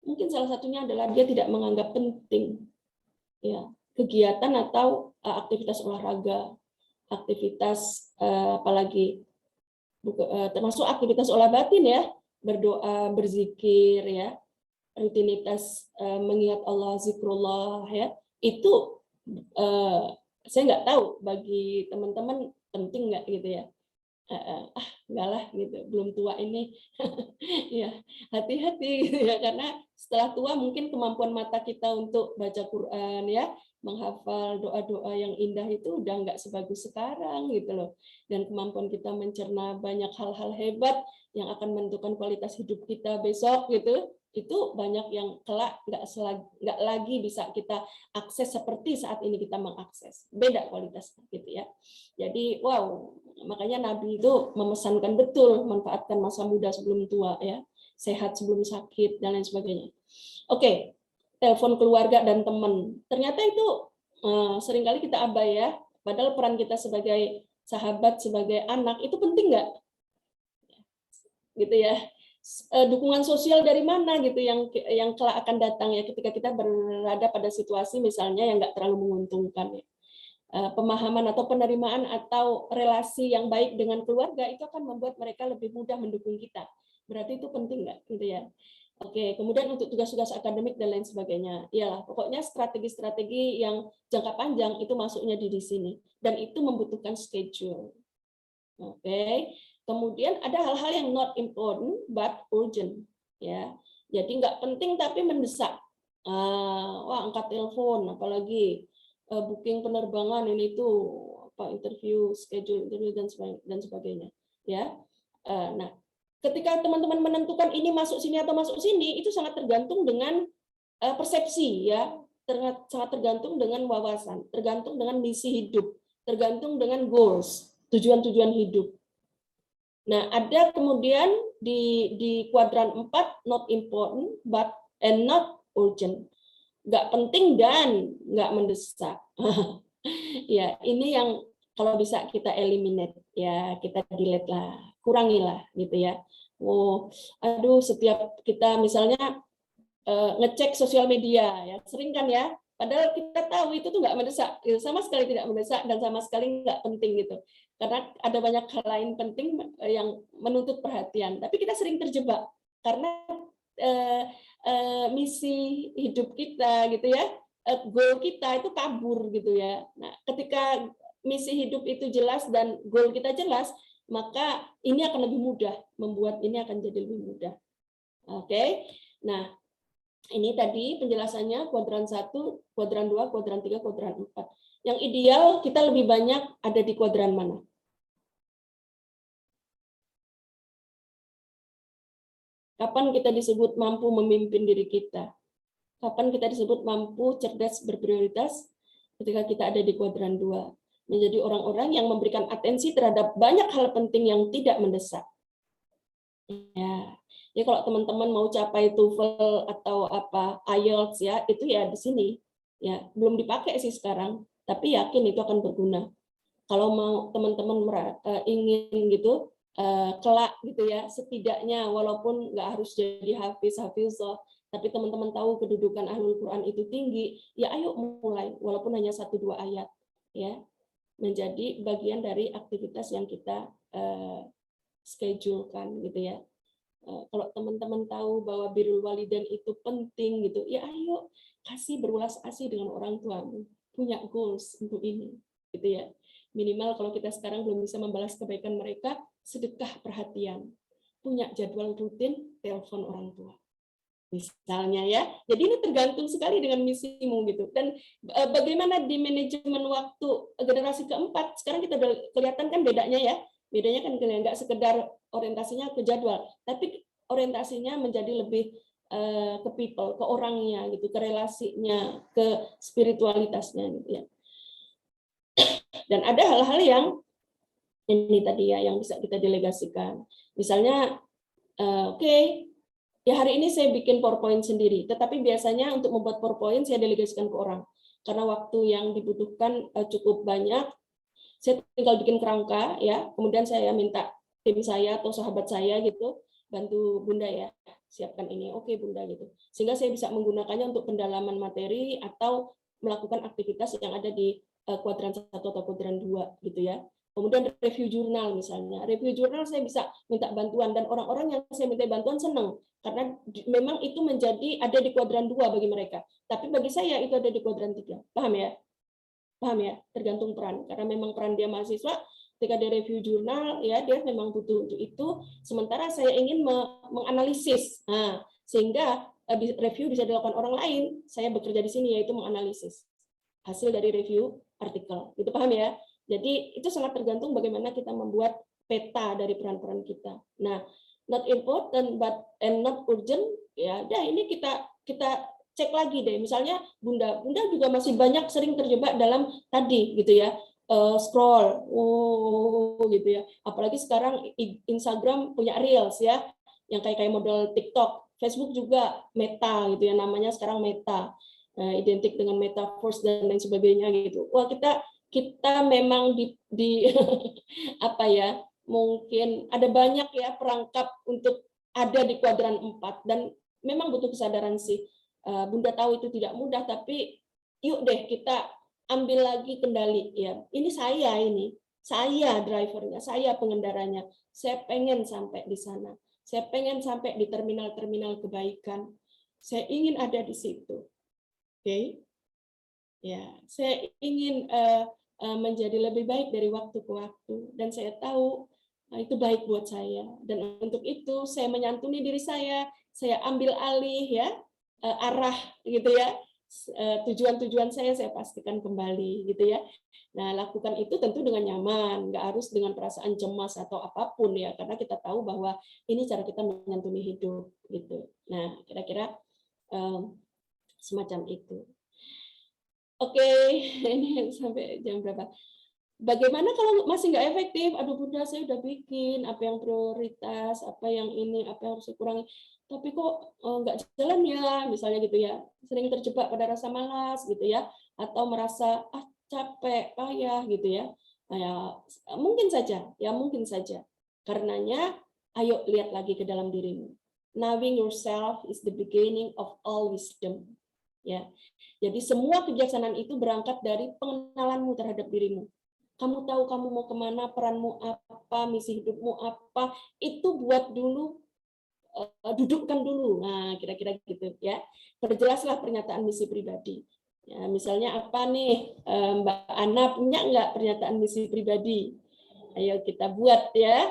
Mungkin salah satunya adalah dia tidak menganggap penting ya kegiatan atau aktivitas olahraga, aktivitas apalagi termasuk aktivitas olah batin ya, berdoa, berzikir ya, rutinitas mengingat Allah, zikrullah ya, itu saya nggak tahu bagi teman-teman penting nggak gitu ya. Enggak lah gitu, belum tua ini. Ya, hati-hati gitu ya, karena setelah tua mungkin kemampuan mata kita untuk baca Quran ya, menghafal doa-doa yang indah itu udah nggak sebagus sekarang gitu loh. Dan kemampuan kita mencerna banyak hal-hal hebat yang akan menentukan kualitas hidup kita besok gitu, itu banyak yang kelak nggak lagi bisa kita akses seperti saat ini kita mengakses. Beda kualitasnya gitu ya. Jadi wow, makanya Nabi itu memesankan betul manfaatkan masa muda sebelum tua ya. sehat sebelum sakit dan lain sebagainya. Oke, telepon keluarga dan teman. Ternyata itu seringkali kita abai ya. Padahal peran kita sebagai sahabat, sebagai anak itu penting nggak? Gitu ya. Dukungan sosial dari mana gitu yang kelak akan datang ya ketika kita berada pada situasi misalnya yang nggak terlalu menguntungkan ya. Pemahaman atau penerimaan atau relasi yang baik dengan keluarga itu akan membuat mereka lebih mudah mendukung kita. Berarti itu penting nggak gitu ya. Oke, kemudian untuk tugas-tugas akademik dan lain sebagainya. Iyalah, pokoknya strategi-strategi yang jangka panjang itu masuknya di sini dan itu membutuhkan schedule. Oke. Kemudian ada hal-hal yang not important but urgent ya. Jadi nggak penting tapi mendesak. Wah, angkat telepon apalagi booking penerbangan ini itu apa interview, schedule interview dan sebagainya ya. Nah, ketika teman-teman menentukan ini masuk sini atau masuk sini itu sangat tergantung dengan persepsi ya, sangat tergantung dengan wawasan, tergantung dengan misi hidup, tergantung dengan goals, tujuan-tujuan hidup. Nah, ada kemudian di kuadran 4 not important but and not urgent. Nggak penting dan nggak mendesak. Ya, ini yang kalau bisa kita eliminate ya, kita delete lah, kurangilah gitu ya. Oh, aduh setiap kita misalnya ngecek sosial media ya, sering kan ya. Padahal kita tahu itu tuh nggak mendesak, sama sekali tidak mendesak dan sama sekali nggak penting gitu. Karena ada banyak hal lain penting yang menuntut perhatian. Tapi kita sering terjebak karena misi hidup kita gitu ya, goal kita itu kabur gitu ya. Nah, ketika misi hidup itu jelas dan goal kita jelas, maka ini akan lebih mudah, membuat ini akan jadi lebih mudah. Oke, nah ini tadi penjelasannya kuadran 1, kuadran 2, kuadran 3, kuadran 4. Yang ideal kita lebih banyak ada di kuadran mana? Kapan kita disebut mampu memimpin diri kita? Kapan kita disebut mampu cerdas berprioritas? Ketika kita ada di kuadran 2. Menjadi orang-orang yang memberikan atensi terhadap banyak hal penting yang tidak mendesak. Ya. Ya kalau teman-teman mau capai TOEFL atau apa IELTS ya, itu ya di sini. Ya, belum dipakai sih sekarang, tapi yakin itu akan berguna. Kalau mau teman-teman ingin gitu kelak gitu ya, setidaknya walaupun nggak harus jadi hafizah, tapi teman-teman tahu kedudukan Ahlul Quran itu tinggi, ya ayo mulai walaupun hanya 1-2 ayat ya. Menjadi bagian dari aktivitas yang kita schedulekan gitu ya. Kalau teman-teman tahu bahwa birrul walidain itu penting gitu, ya ayo kasih berulas asih dengan orang tuamu, punya goals untuk ini, gitu ya. Minimal kalau kita sekarang belum bisa membalas kebaikan mereka, sedekah perhatian, punya jadwal rutin, telepon orang tua, misalnya ya. Jadi ini tergantung sekali dengan misimu gitu. Dan bagaimana di manajemen waktu generasi keempat, sekarang kita udah kelihatan kan bedanya ya. Bedanya kan nggak sekedar orientasinya ke jadwal, tapi orientasinya menjadi lebih ke people, ke orangnya gitu, ke relasinya, ke spiritualitasnya gitu ya. Dan ada hal-hal yang ini tadi ya yang bisa kita delegasikan. Misalnya oke, ya hari ini saya bikin PowerPoint sendiri, tetapi biasanya untuk membuat PowerPoint saya delegasikan ke orang karena waktu yang dibutuhkan cukup banyak. Saya tinggal bikin kerangka ya, kemudian saya minta tim saya atau sahabat saya gitu bantu Bunda ya siapkan ini, oke Bunda gitu, sehingga saya bisa menggunakannya untuk pendalaman materi atau melakukan aktivitas yang ada di kuadran 1 atau kuadran 2 gitu ya. Kemudian review jurnal misalnya, review jurnal saya bisa minta bantuan dan orang-orang yang saya minta bantuan senang karena memang itu menjadi ada di kuadran 2 bagi mereka, tapi bagi saya itu ada di kuadran 3, paham ya? Paham ya, tergantung peran karena memang peran dia mahasiswa ketika dia review jurnal ya dia memang butuh untuk itu, sementara saya ingin menganalisis, nah, sehingga review bisa dilakukan orang lain, saya bekerja di sini yaitu menganalisis hasil dari review artikel, itu paham ya? Jadi itu sangat tergantung bagaimana kita membuat peta dari peran-peran kita. Nah, not important but and not urgent ya, dah ini kita cek lagi deh, misalnya Bunda juga masih banyak sering terjebak dalam tadi gitu ya, scroll, gitu ya. Apalagi sekarang Instagram punya Reels ya, yang kayak model TikTok, Facebook juga Meta gitu ya, namanya sekarang Meta, identik dengan metaverse dan lain sebagainya gitu. Wah, kita memang di apa ya, mungkin ada banyak ya perangkap untuk ada di kuadran 4 dan memang butuh kesadaran sih. Bunda tahu itu tidak mudah, tapi yuk deh kita ambil lagi kendali ya. Ini saya drivernya, saya pengendaranya. Saya pengen sampai di sana. Saya pengen sampai di terminal-terminal kebaikan. Saya ingin ada di situ. Oke. Ya, saya ingin menjadi lebih baik dari waktu ke waktu, dan saya tahu itu baik buat saya. Dan untuk itu saya menyantuni diri saya ambil alih ya arah gitu ya, tujuan-tujuan saya pastikan kembali gitu ya. Nah, lakukan itu tentu dengan nyaman, nggak harus dengan perasaan cemas atau apapun ya, karena kita tahu bahwa ini cara kita menyantuni hidup gitu. Nah, kira-kira semacam itu. Oke, ini sampai jam berapa? Bagaimana kalau masih nggak efektif? Aduh Bunda, saya udah bikin apa yang prioritas, apa yang ini, apa yang harus dikurangi, tapi kok nggak jalan ya, misalnya gitu ya. Sering terjebak pada rasa malas gitu ya, atau merasa capek, payah gitu ya. Nah, ya mungkin saja. Karenanya, ayo lihat lagi ke dalam dirimu. Knowing yourself is the beginning of all wisdom. Ya. Jadi semua kebijaksanaan itu berangkat dari pengenalanmu terhadap dirimu. Kamu tahu kamu mau kemana, peranmu apa, misi hidupmu apa, itu buat dulu, dudukkan dulu. Nah, kira-kira gitu ya. Perjelaslah pernyataan misi pribadi. Ya, misalnya apa nih, Mbak Ana punya nggak pernyataan misi pribadi? Ayo kita buat ya.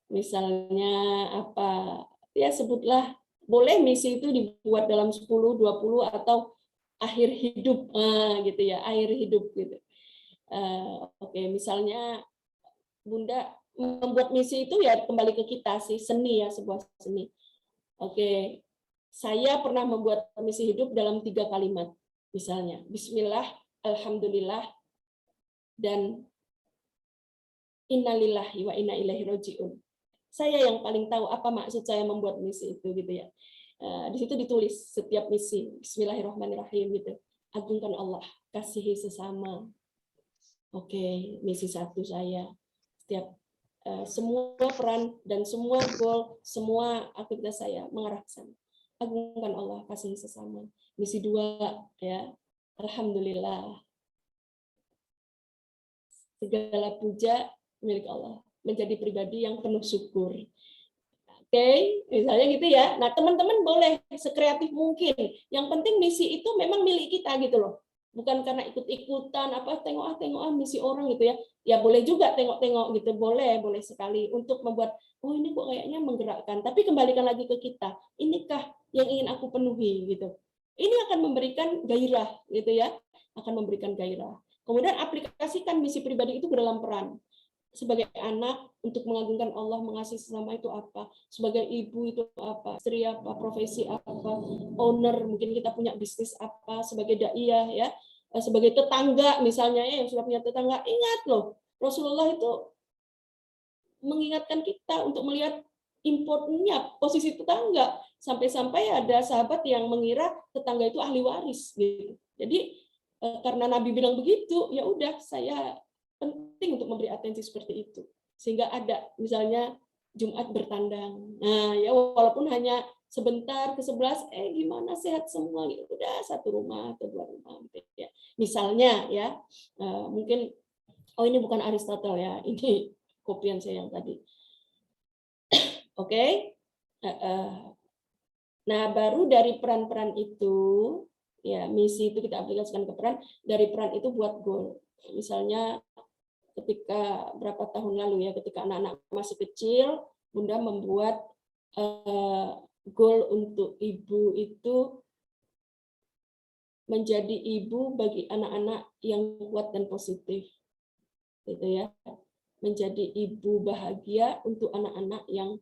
Misalnya apa? Ya sebutlah. Boleh misi itu dibuat dalam 10, 20 atau akhir hidup gitu ya, akhir hidup gitu. Oke, misalnya Bunda membuat misi itu ya kembali ke kita sih, seni ya, sebuah seni. Oke, saya pernah membuat misi hidup dalam 3 kalimat. Misalnya, Bismillah, Alhamdulillah, dan Innalillahi wa inna ilaihi raji'un. Saya yang paling tahu apa maksud saya membuat misi itu gitu ya. Di situ ditulis setiap misi, Bismillahirrahmanirrahim gitu. Agungkan Allah, kasihi sesama. Oke, misi 1 saya. Setiap semua peran dan semua goal, semua aktivitas saya mengarah ke sana. Agungkan Allah, kasihi sesama. Misi 2 ya. Alhamdulillah. Segala puja milik Allah. Menjadi pribadi yang penuh syukur. Oke, misalnya gitu ya. Nah, teman-teman boleh sekreatif mungkin. Yang penting misi itu memang milik kita gitu loh. Bukan karena ikut-ikutan apa tengok misi orang gitu ya. Ya boleh juga tengok-tengok gitu, boleh sekali untuk membuat ini kok kayaknya menggerakkan. Tapi kembalikan lagi ke kita. Inikah yang ingin aku penuhi gitu. Ini akan memberikan gairah gitu ya. Akan memberikan gairah. Kemudian aplikasikan misi pribadi itu ke dalam peran. Sebagai anak, untuk mengagungkan Allah, mengasihi sesama itu apa? Sebagai ibu itu apa? Istri apa? Profesi apa? Owner, mungkin kita punya bisnis apa? Sebagai daiyah ya, sebagai tetangga misalnya ya, yang sudah punya tetangga, ingat loh, Rasulullah itu mengingatkan kita untuk melihat importantnya posisi tetangga. Sampai-sampai ada sahabat yang mengira tetangga itu ahli waris gitu. Jadi karena Nabi bilang begitu, ya udah saya penting untuk memberi atensi seperti itu. Sehingga ada misalnya Jumat bertandang. Nah, ya walaupun hanya sebentar ke 11, gimana sehat semua gitu. Udah 1 rumah atau 2 rumah gitu ya. Misalnya ya, mungkin ini bukan Aristotle ya. Ini kopian saya yang tadi. Oke. Nah, baru dari peran-peran itu ya, misi itu kita aplikasikan ke peran, dari peran itu buat goal. Misalnya ketika berapa tahun lalu ya, ketika anak-anak masih kecil, Bunda membuat goal untuk ibu itu menjadi ibu bagi anak-anak yang kuat dan positif, gitu ya. Menjadi ibu bahagia untuk anak-anak yang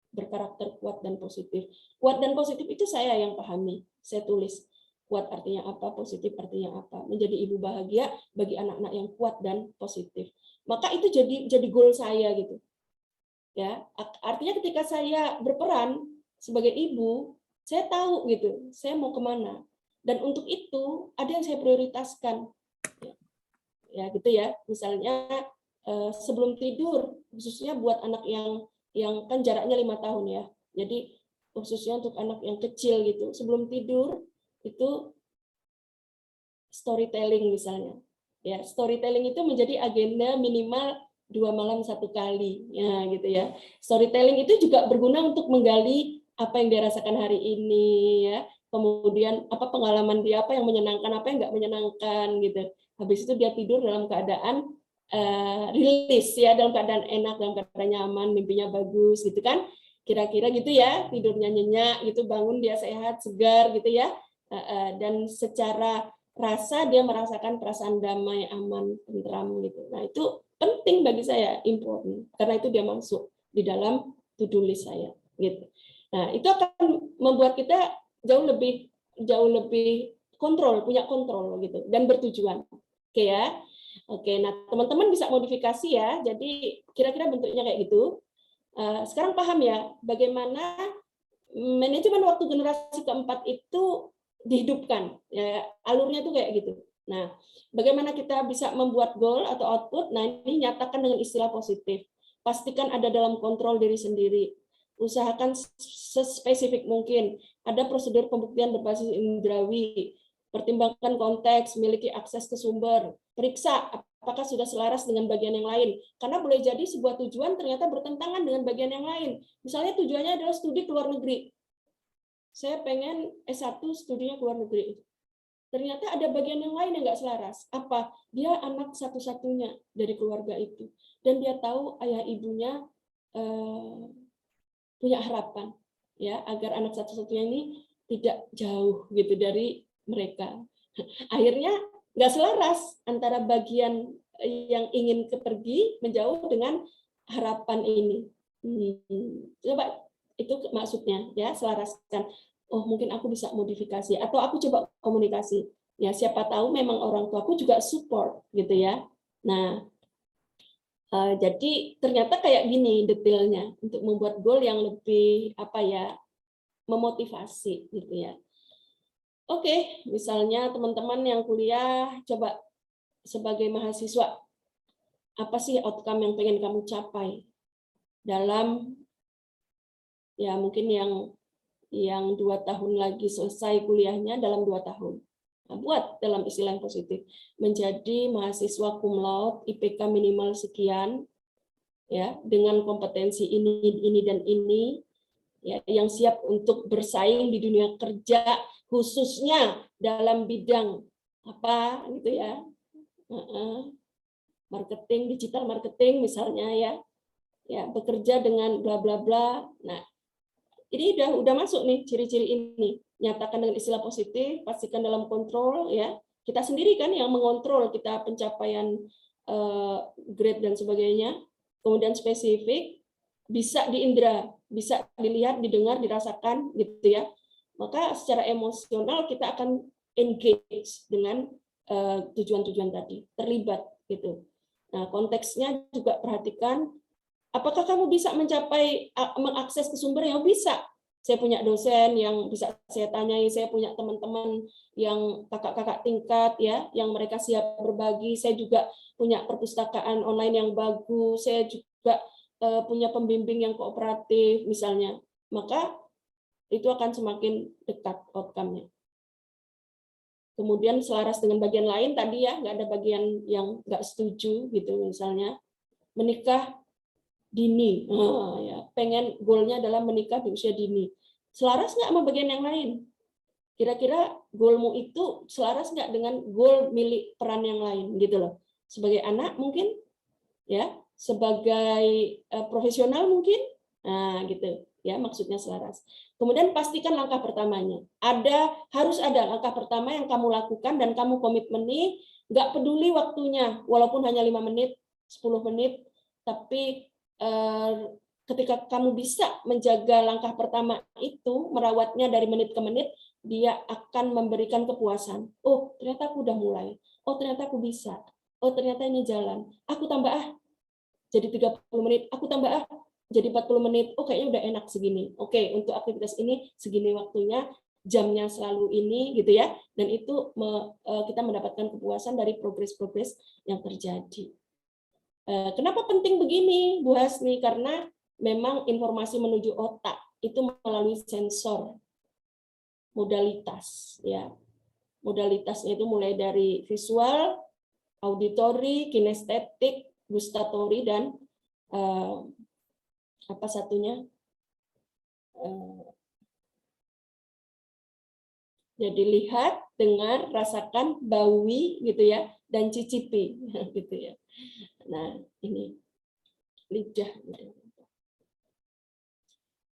berkarakter kuat dan positif. Kuat dan positif itu saya yang pahami, saya tulis. Kuat artinya apa, positif artinya apa. Menjadi ibu bahagia bagi anak-anak yang kuat dan positif. Maka itu jadi goal saya gitu. Ya, artinya ketika saya berperan sebagai ibu, saya tahu gitu, saya mau kemana. Dan untuk itu ada yang saya prioritaskan. Ya gitu ya. Misalnya sebelum tidur, khususnya buat anak yang kan jaraknya 5 tahun ya. Jadi khususnya untuk anak yang kecil gitu, sebelum tidur itu storytelling misalnya. Ya, storytelling itu menjadi agenda minimal 2 malam 1 kali. Ya, gitu ya. Storytelling itu juga berguna untuk menggali apa yang dia rasakan hari ini ya. Kemudian apa pengalaman dia, apa yang menyenangkan, apa yang enggak menyenangkan gitu. Habis itu dia tidur dalam keadaan rilis ya, dalam keadaan enak, dalam keadaan nyaman, mimpinya bagus gitu kan. Kira-kira gitu ya, tidurnya nyenyak gitu, bangun dia sehat, segar gitu ya. Dan secara rasa dia merasakan perasaan damai, aman, tentram gitu. Nah, itu penting bagi saya, important. Karena itu dia masuk di dalam to-do list saya gitu. Nah, itu akan membuat kita jauh lebih kontrol, punya kontrol gitu dan bertujuan. Oke ya. Oke, nah teman-teman bisa modifikasi ya. Jadi kira-kira bentuknya kayak gitu. Sekarang paham ya bagaimana manajemen waktu generasi keempat itu dihidupkan, ya alurnya tuh kayak gitu. Nah, bagaimana kita bisa membuat goal atau output? Nah, ini nyatakan dengan istilah positif. Pastikan ada dalam kontrol diri sendiri. Usahakan sespesifik mungkin. Ada prosedur pembuktian berbasis indrawi. Pertimbangkan konteks, miliki akses ke sumber. Periksa apakah sudah selaras dengan bagian yang lain. Karena boleh jadi sebuah tujuan ternyata bertentangan dengan bagian yang lain. Misalnya tujuannya adalah studi ke luar negeri. Saya pengen S1 studinya ke luar negeri. Ternyata ada bagian yang lain yang nggak selaras. Apa? Dia anak satu-satunya dari keluarga itu. Dan dia tahu ayah ibunya punya harapan ya agar anak satu-satunya ini tidak jauh gitu dari mereka. Akhirnya nggak selaras antara bagian yang ingin pergi menjauh dengan harapan ini. Coba itu maksudnya ya, selaraskan. Oh, mungkin aku bisa modifikasi atau aku coba komunikasi. Ya, siapa tahu memang orang tuaku juga support gitu ya. Nah, jadi ternyata kayak gini detailnya untuk membuat goal yang lebih apa ya, memotivasi gitu ya. Oke, misalnya teman-teman yang kuliah coba sebagai mahasiswa, apa sih outcome yang pengen kamu capai dalam ya mungkin yang 2 tahun lagi selesai kuliahnya dalam 2 tahun. Nah, buat dalam istilah yang positif, menjadi mahasiswa cum laude, IPK minimal sekian, ya dengan kompetensi ini dan ini, ya yang siap untuk bersaing di dunia kerja, khususnya dalam bidang apa gitu ya, marketing, digital marketing misalnya ya bekerja dengan bla bla bla. Nah, ini udah masuk nih ciri-ciri ini. Nyatakan dengan istilah positif, pastikan dalam kontrol ya. Kita sendiri kan yang mengontrol kita pencapaian grade dan sebagainya. Kemudian spesifik, bisa diindra, bisa dilihat, didengar, dirasakan gitu ya. Maka secara emosional kita akan engage dengan tujuan-tujuan tadi, terlibat gitu. Nah, konteksnya juga perhatikan. Apakah kamu bisa mencapai mengakses ke sumber yang bisa? Saya punya dosen yang bisa saya tanyai, saya punya teman-teman yang kakak-kakak tingkat ya, yang mereka siap berbagi. Saya juga punya perpustakaan online yang bagus. Saya juga punya pembimbing yang kooperatif misalnya. Maka itu akan semakin dekat outcome-nya. Kemudian selaras dengan bagian lain tadi ya, nggak ada bagian yang nggak setuju gitu misalnya. Menikah dini, ya pengen goalnya adalah menikah di usia dini. Selaras nggak sama bagian yang lain? Kira-kira goalmu itu selaras nggak dengan goal milik peran yang lain gitu loh. Sebagai anak mungkin, ya, sebagai profesional mungkin, nah gitu, ya maksudnya selaras. Kemudian pastikan langkah pertamanya. Harus ada langkah pertama yang kamu lakukan dan kamu komitmeni, nggak peduli waktunya, walaupun hanya 5 menit, 10 menit, tapi ketika kamu bisa menjaga langkah pertama itu, merawatnya dari menit ke menit, dia akan memberikan kepuasan. Oh, ternyata aku udah mulai. Oh, ternyata aku bisa. Oh, ternyata ini jalan. Aku tambah jadi 30 menit. Aku tambah jadi 40 menit, oh kayaknya udah enak segini. Oke, untuk aktivitas ini segini waktunya, jamnya selalu ini gitu ya. Dan itu kita mendapatkan kepuasan dari progres-progres yang terjadi. Kenapa penting begini, Bu Hasni? Karena memang informasi menuju otak itu melalui sensor modalitas ya. Modalitasnya itu mulai dari visual, auditori, kinestetik, gustatori, dan apa satunya? Jadi lihat, dengar, rasakan, baui gitu ya, dan cicipi gitu ya. Nah, ini lidah.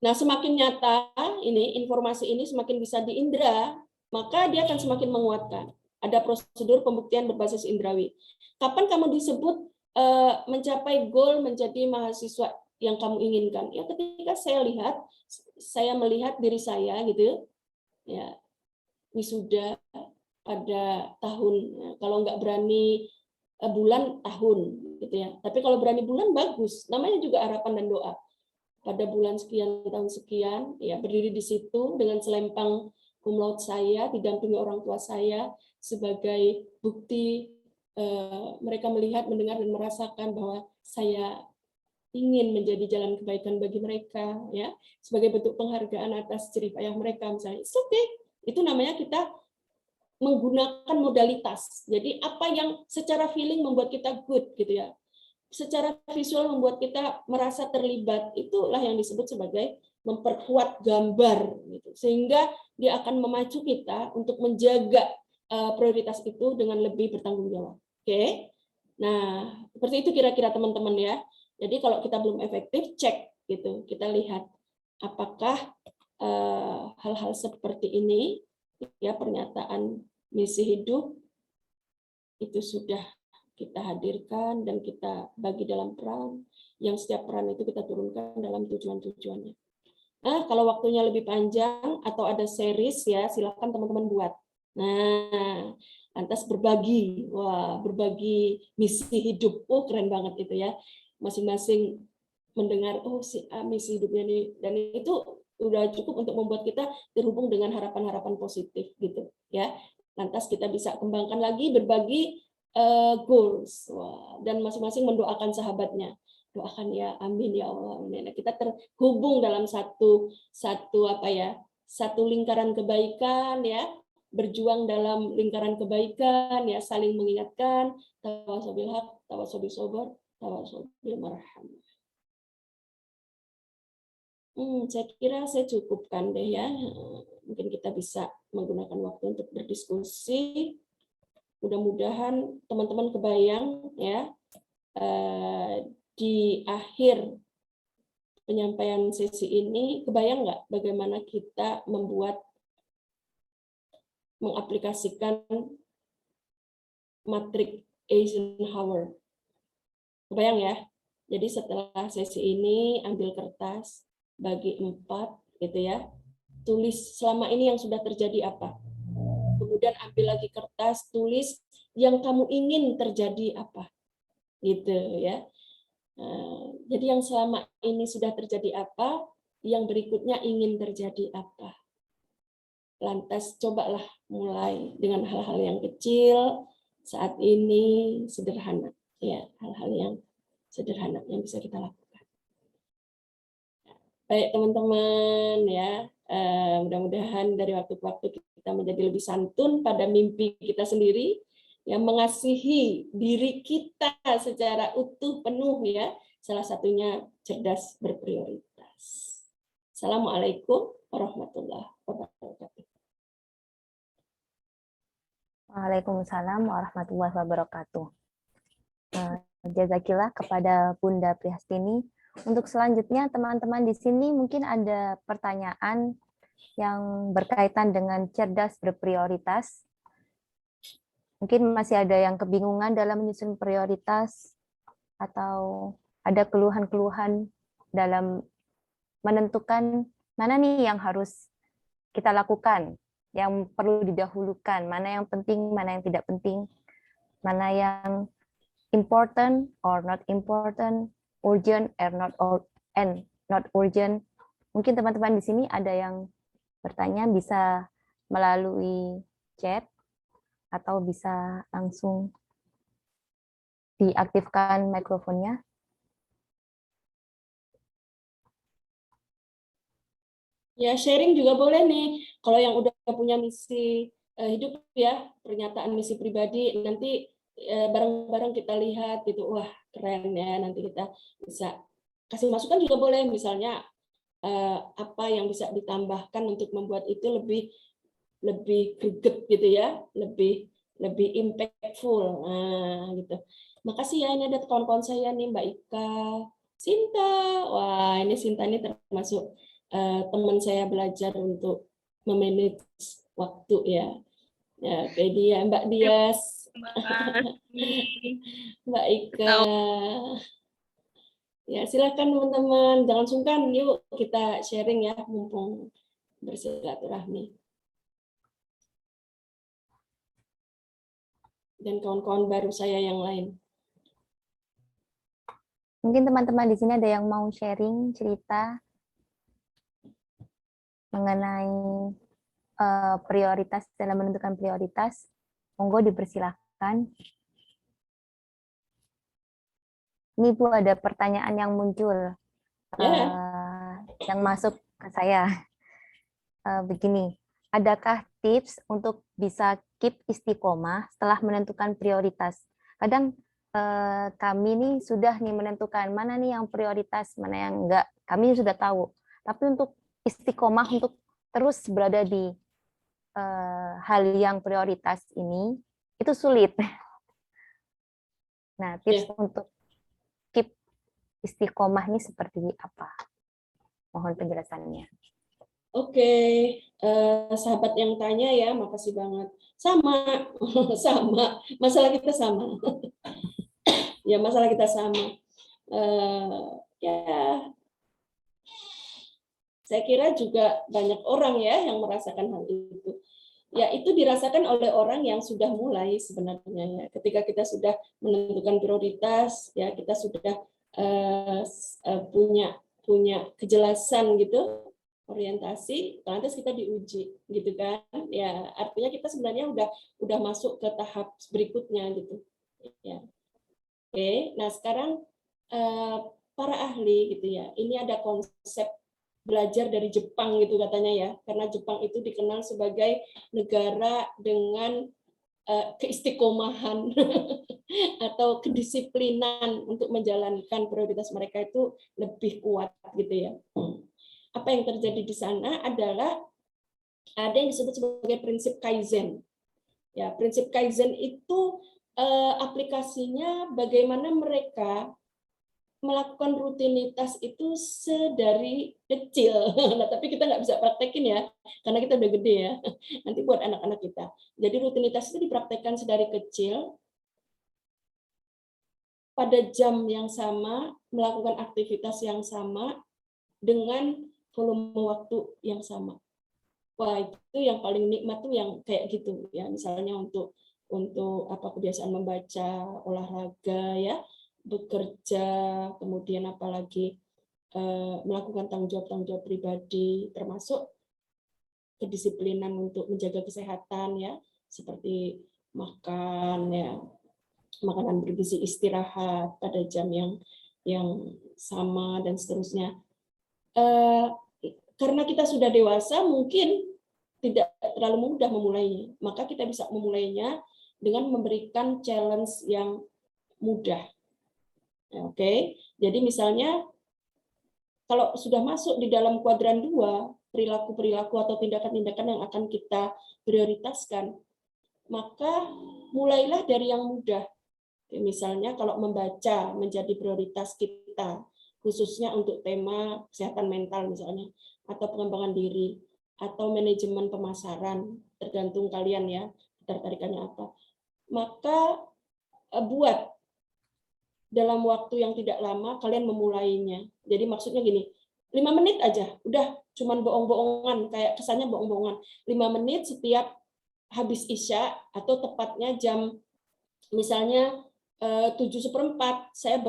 Nah, semakin nyata ini informasi ini semakin bisa diindra, maka dia akan semakin menguatkan. Ada prosedur pembuktian berbasis indrawi. Kapan kamu disebut mencapai goal menjadi mahasiswa yang kamu inginkan? Ya ketika saya melihat diri saya gitu ya, wisuda pada tahun, kalau nggak berani bulan, tahun gitu ya. Tapi kalau berani bulan bagus, namanya juga harapan dan doa. Pada bulan sekian tahun sekian ya, berdiri di situ dengan selempang cum laude saya didampingi orang tua saya sebagai bukti mereka melihat, mendengar, dan merasakan bahwa saya ingin menjadi jalan kebaikan bagi mereka ya, sebagai bentuk penghargaan atas jerih payah mereka misalnya. It's okay. Itu namanya kita menggunakan modalitas. Jadi apa yang secara feeling membuat kita good gitu ya, secara visual membuat kita merasa terlibat, itulah yang disebut sebagai memperkuat gambar gitu. Sehingga dia akan memacu kita untuk menjaga prioritas itu dengan lebih bertanggung jawab. Oke. Nah, seperti itu kira-kira teman-teman ya. Jadi kalau kita belum efektif, cek gitu. Kita lihat apakah hal-hal seperti ini ya, pernyataan misi hidup itu sudah kita hadirkan dan kita bagi dalam peran, yang setiap peran itu kita turunkan dalam tujuan-tujuannya. Nah, kalau waktunya lebih panjang atau ada series ya, silakan teman-teman buat. Nah, lantas berbagi, wah, berbagi misi hidup, oh keren banget itu ya. Masing-masing mendengar, oh si misi hidupnya ini, dan itu udah cukup untuk membuat kita terhubung dengan harapan-harapan positif gitu ya. Lantas kita bisa kembangkan lagi, berbagi goals. Wah, dan masing-masing mendoakan sahabatnya. Doakan ya, amin ya Allah. Amin. Kita terhubung dalam satu apa ya? Satu lingkaran kebaikan ya, berjuang dalam lingkaran kebaikan ya, saling mengingatkan, tawasau bil haq, tawasau bis sabr, tawasau bil marhamah. Saya kira saya cukupkan deh ya. Mungkin kita bisa menggunakan waktu untuk berdiskusi. Mudah-mudahan teman-teman kebayang ya, di akhir penyampaian sesi ini, kebayang nggak bagaimana kita mengaplikasikan matrik Eisenhower. Kebayang ya? Jadi setelah sesi ini, ambil kertas, bagi 4 gitu ya, tulis selama ini yang sudah terjadi apa. Kemudian ambil lagi kertas, tulis yang kamu ingin terjadi apa, gitu ya. Jadi yang selama ini sudah terjadi apa, yang berikutnya ingin terjadi apa. Lantas cobalah mulai dengan hal-hal yang kecil saat ini, sederhana ya, hal-hal yang sederhana yang bisa kita lakukan. Baik teman-teman ya, mudah-mudahan dari waktu ke waktu kita menjadi lebih santun pada mimpi kita sendiri, yang mengasihi diri kita secara utuh penuh ya, salah satunya cerdas berprioritas. Assalamualaikum warahmatullahi wabarakatuh. Waalaikumsalam warahmatullahi wabarakatuh. Jazakillah kepada Bunda Prihastini. Untuk selanjutnya teman-teman di sini mungkin ada pertanyaan yang berkaitan dengan cerdas berprioritas. Mungkin masih ada yang kebingungan dalam menyusun prioritas atau ada keluhan-keluhan dalam menentukan mana nih yang harus kita lakukan, yang perlu didahulukan, mana yang penting, mana yang tidak penting, mana yang important or not important, urgent or not and not urgent. Mungkin teman-teman di sini ada yang bertanya, bisa melalui chat atau bisa langsung diaktifkan mikrofonnya. Ya, sharing juga boleh nih. Kalau yang udah punya misi hidup ya, pernyataan misi pribadi, nanti bareng-bareng kita lihat gitu. Wah, keren ya. Nanti kita bisa kasih masukan juga boleh. Misalnya apa yang bisa ditambahkan untuk membuat itu lebih greget gitu ya, lebih impactful. Nah, gitu. Makasih ya, ini ada kawan-kawan saya nih, Mbak Ika, Sinta. Wah, ini Sinta ini termasuk teman saya belajar untuk memanage waktu ya. Ya, kayak dia, Mbak Dias, Mbak Ika. Ya, silakan teman-teman, jangan sungkan, yuk kita sharing ya, mumpung bersilaturahmi. Dan kawan-kawan baru saya yang lain. Mungkin teman-teman di sini ada yang mau sharing cerita mengenai prioritas dalam menentukan prioritas. Monggo dipersilahkan. Ini Bu, ada pertanyaan yang muncul, yang masuk ke saya. Begini, adakah tips untuk bisa keep istiqomah setelah menentukan prioritas? Kadang kami nih sudah nih menentukan mana nih yang prioritas, mana yang enggak. Kami sudah tahu. Tapi untuk istiqomah, untuk terus berada di hal yang prioritas ini, itu sulit. Nah, tips untuk keep istiqomah ini seperti apa? Mohon penjelasannya. Oke, sahabat yang tanya ya, makasih banget. Sama, sama. Masalah kita sama. Ya, masalah kita sama. Ya, saya kira juga banyak orang ya yang merasakan hal itu. Ya, itu dirasakan oleh orang yang sudah mulai sebenarnya ya. Ketika kita sudah menentukan prioritas, ya kita sudah punya kejelasan gitu, orientasi, lantas kita diuji gitu kan. Ya, artinya kita sebenarnya udah masuk ke tahap berikutnya gitu. Ya. Oke, nah sekarang para ahli gitu ya. Ini ada konsep belajar dari Jepang gitu katanya ya, karena Jepang itu dikenal sebagai negara dengan keistiqomahan atau kedisiplinan untuk menjalankan prioritas mereka itu lebih kuat gitu ya. Apa yang terjadi di sana adalah ada yang disebut sebagai prinsip Kaizen. Ya, prinsip Kaizen itu aplikasinya bagaimana mereka melakukan rutinitas itu sedari kecil. Nah, tapi kita nggak bisa praktekin ya, karena kita udah gede ya. Nanti buat anak-anak kita. Jadi rutinitas itu dipraktekkan sedari kecil, pada jam yang sama, melakukan aktivitas yang sama, dengan volume waktu yang sama. Wah, itu yang paling nikmat tuh yang kayak gitu ya. Misalnya untuk apa kebiasaan membaca, olahraga ya, bekerja, kemudian apalagi melakukan tanggung jawab pribadi, termasuk kedisiplinan untuk menjaga kesehatan ya, seperti makan ya, makanan bergizi, istirahat pada jam yang sama dan seterusnya. Karena kita sudah dewasa, mungkin tidak terlalu mudah memulainya, maka kita bisa memulainya dengan memberikan challenge yang mudah. Oke, jadi misalnya kalau sudah masuk di dalam kuadran 2, perilaku-perilaku atau tindakan-tindakan yang akan kita prioritaskan, maka mulailah dari yang mudah. Misalnya kalau membaca menjadi prioritas kita, khususnya untuk tema kesehatan mental misalnya, atau pengembangan diri, atau manajemen pemasaran, tergantung kalian ya, ketertarikannya apa. Maka buat dalam waktu yang tidak lama kalian memulainya. Jadi maksudnya gini, 5 menit aja, udah cuman bohong-bohongan, kayak kesannya bohong-bohongan. 5 menit setiap habis Isya, atau tepatnya jam misalnya 7:15 saya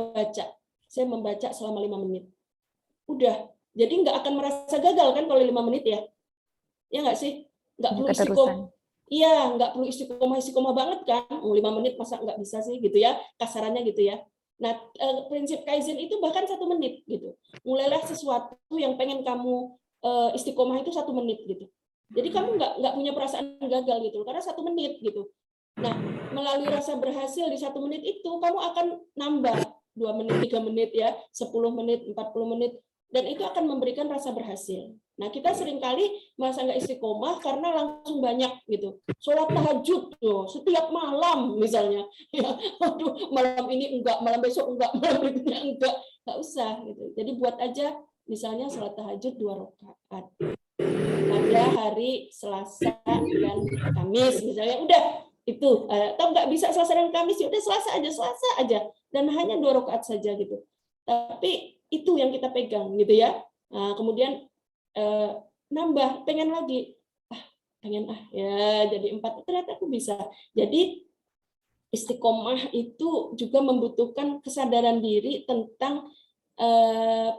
membaca selama 5 menit. Udah. Jadi nggak akan merasa gagal kan kalau 5 menit ya. Ya nggak sih? Nggak perlu Keterusan. Iya, nggak perlu istiqomah banget kan. 5 menit masa nggak bisa sih gitu ya, kasarannya gitu ya. Nah, prinsip Kaizen itu bahkan 1 menit gitu. Mulailah sesuatu yang pengen kamu istiqomah itu 1 menit gitu. Jadi kamu nggak punya perasaan gagal gitu, karena 1 menit gitu. Nah, melalui rasa berhasil di 1 menit itu, kamu akan nambah 2 menit, 3 menit ya, 10 menit, 40 menit, dan itu akan memberikan rasa berhasil. Nah, kita seringkali merasa nggak istiqomah karena langsung banyak gitu. Sholat tahajud tuh setiap malam misalnya. Ya, aduh, malam ini enggak, malam besok enggak, malam berikutnya enggak. Nggak usah gitu. Jadi buat aja misalnya sholat tahajud 2 rakaat pada hari Selasa dan Kamis misalnya, udah itu. Atau nggak bisa Selasa dan Kamis, ya udah Selasa aja, dan hanya 2 rakaat saja gitu. Tapi itu yang kita pegang gitu ya. Nah, kemudian nambah, pengen lagi, pengen ya jadi 4, ternyata aku bisa. Jadi istiqomah itu juga membutuhkan kesadaran diri tentang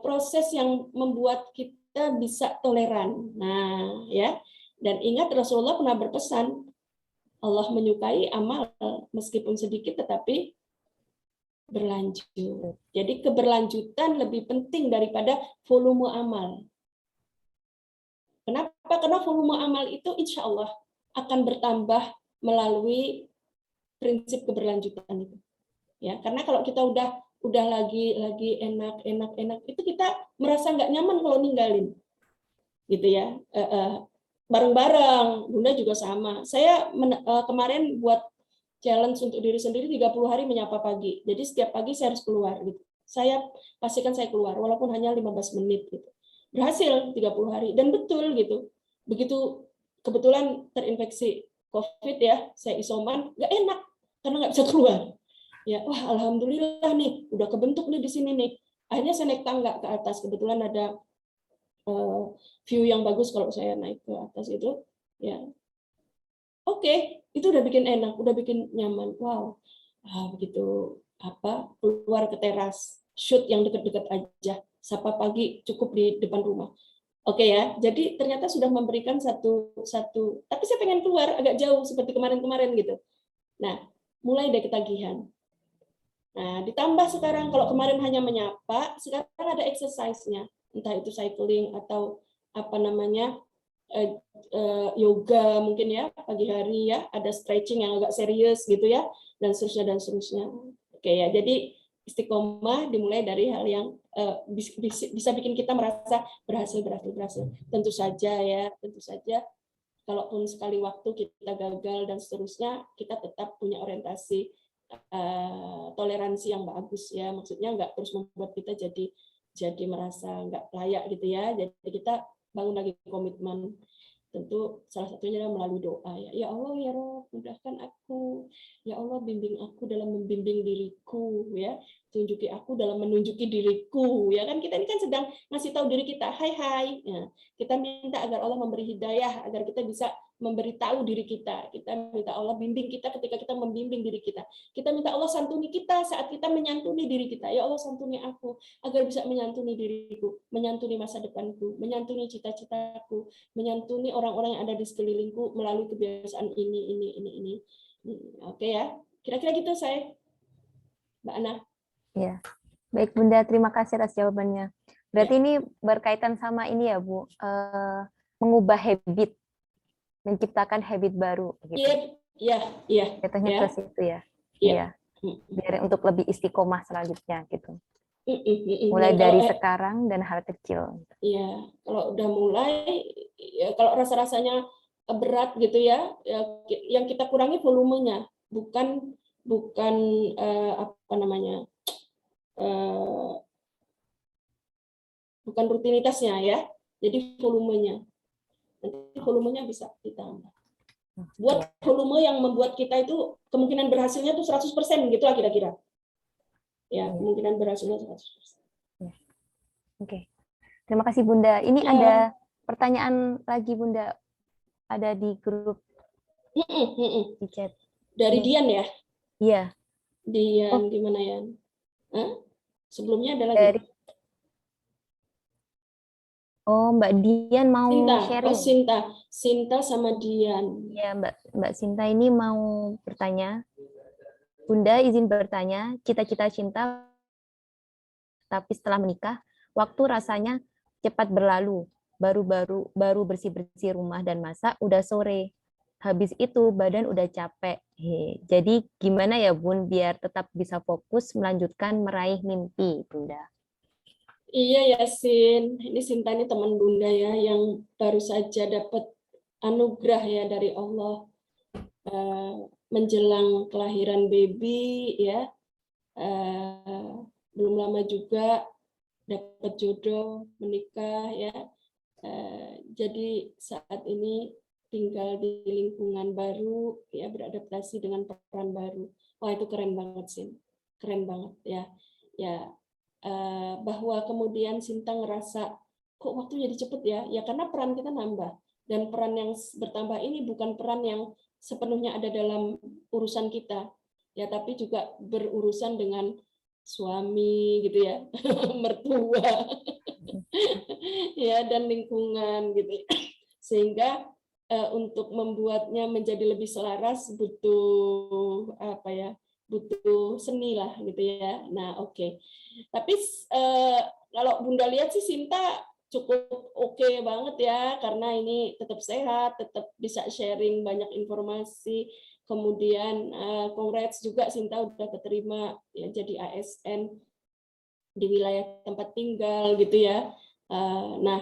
proses yang membuat kita bisa toleran. Nah, ya. Dan ingat Rasulullah pernah berpesan, Allah menyukai amal meskipun sedikit tetapi berlanjut. Jadi keberlanjutan lebih penting daripada volume amal. Kenapa? Karena volume amal itu insya Allah akan bertambah melalui prinsip keberlanjutan itu. Ya, karena kalau kita udah lagi enak itu kita merasa nggak nyaman kalau ninggalin, gitu ya. Bareng-bareng, Bunda juga sama. Saya kemarin buat challenge untuk diri sendiri 30 hari menyapa pagi. Jadi setiap pagi saya harus keluar gitu. Saya pastikan saya keluar walaupun hanya 15 menit gitu. Berhasil 30 hari dan betul gitu. Begitu kebetulan terinfeksi COVID ya, saya isoman, nggak enak karena nggak bisa keluar. Ya, wah alhamdulillah nih, udah kebentuk nih di sini nih. Akhirnya saya naik tangga ke atas. Kebetulan ada view yang bagus kalau saya naik ke atas itu. Ya, oke, itu udah bikin enak, udah bikin nyaman. Wow, begitu keluar ke teras, shoot yang dekat-dekat aja, sapa pagi cukup di depan rumah. Oke ya, jadi ternyata sudah memberikan satu, tapi saya pengen keluar agak jauh seperti kemarin-kemarin gitu. Nah, mulai dari ketagihan. Nah, ditambah sekarang kalau kemarin hanya menyapa, sekarang ada exercise-nya, entah itu cycling atau apa namanya yoga mungkin ya pagi hari ya, ada stretching yang agak serius gitu ya, dan seterusnya. Oke ya, jadi istiqomah dimulai dari hal yang bisa bikin kita merasa berhasil. Tentu saja kalaupun sekali waktu kita gagal dan seterusnya, kita tetap punya orientasi toleransi yang bagus ya, maksudnya nggak terus membuat kita jadi merasa nggak layak gitu ya. Jadi kita bangun lagi komitmen. Tentu salah satunya adalah melalui doa ya. Ya Allah ya Rob, mudahkan aku. Ya Allah bimbing aku dalam membimbing diriku ya. Tunjuki aku dalam menunjuki diriku ya kan, kita ini kan sedang ngasih tahu diri kita, hai. Ya, kita minta agar Allah memberi hidayah agar kita bisa memberitahu diri kita. Kita minta Allah bimbing kita ketika kita membimbing diri kita. Kita minta Allah santuni kita saat kita menyantuni diri kita. Ya Allah santuni aku agar bisa menyantuni diriku, menyantuni masa depanku, menyantuni cita-citaku, menyantuni orang-orang yang ada di sekelilingku melalui kebiasaan ini. Oke ya, kira-kira gitu saya, Mbak Ana. Ya, baik Bunda, terima kasih atas jawabannya. Berarti ini berkaitan sama ini ya Bu, mengubah habit, menciptakan habit baru. Gitu. Iya. Jatuhnya ke situ ya. Iya. Biar untuk lebih istiqomah selanjutnya gitu. Mulai dari sekarang dan hal kecil. Iya, kalau udah mulai, ya, kalau rasa-rasanya berat gitu ya, yang kita kurangi volumenya, bukan bukan rutinitasnya ya, jadi volumenya. Nanti volumenya bisa ditambah. Buat volume yang membuat kita itu kemungkinan berhasilnya tuh 100% gitu lah kira-kira. Ya, kemungkinan berhasilnya 100%. Oke. Terima kasih Bunda. Ini ada pertanyaan lagi Bunda. Ada di grup di chat. Dari Dian ya? Iya. Dian gimana ya? Sebelumnya ada lagi? Oh, Mbak Dian mau Sinta, sharing. Sinta sama Dian. Ya, Mbak Sinta ini mau bertanya. Bunda izin bertanya, cita-cita cinta tapi setelah menikah, waktu rasanya cepat berlalu. Baru bersih-bersih rumah dan masak, udah sore. Habis itu badan udah capek. Jadi gimana ya Bun biar tetap bisa fokus melanjutkan meraih mimpi, Bunda? Iya Yasin, ini Sinta ini teman Bunda ya yang baru saja dapat anugerah ya dari Allah menjelang kelahiran baby ya. Belum lama juga dapat jodoh, menikah ya. Jadi saat ini tinggal di lingkungan baru ya, beradaptasi dengan peran baru. Wah, itu keren banget sih, keren banget ya. Ya, bahwa kemudian Sinta ngerasa kok waktu jadi cepet ya, ya karena peran kita nambah, dan peran yang bertambah ini bukan peran yang sepenuhnya ada dalam urusan kita ya, tapi juga berurusan dengan suami gitu ya, mertua ya, dan lingkungan gitu, sehingga untuk membuatnya menjadi lebih selaras butuh apa ya, butuh seni lah gitu ya. Nah oke. Tapi kalau Bunda lihat sih Sinta cukup oke banget ya, karena ini tetap sehat, tetap bisa sharing banyak informasi. Kemudian congrats juga Sinta udah keterima ya jadi ASN di wilayah tempat tinggal gitu ya. Nah,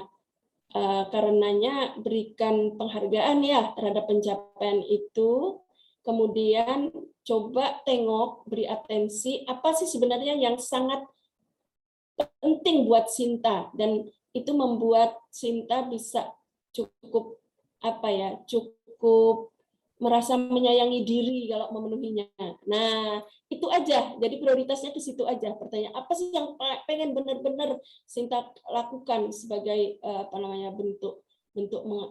karenanya berikan penghargaan ya terhadap pencapaian itu, kemudian coba tengok, beri atensi apa sih sebenarnya yang sangat penting buat Sinta, dan itu membuat Sinta bisa cukup apa ya, cukup merasa menyayangi diri kalau memenuhinya. Nah, itu aja. Jadi prioritasnya ke situ aja. Pertanyaan apa sih yang pengen benar-benar Sinta lakukan sebagai apa namanya, bentuk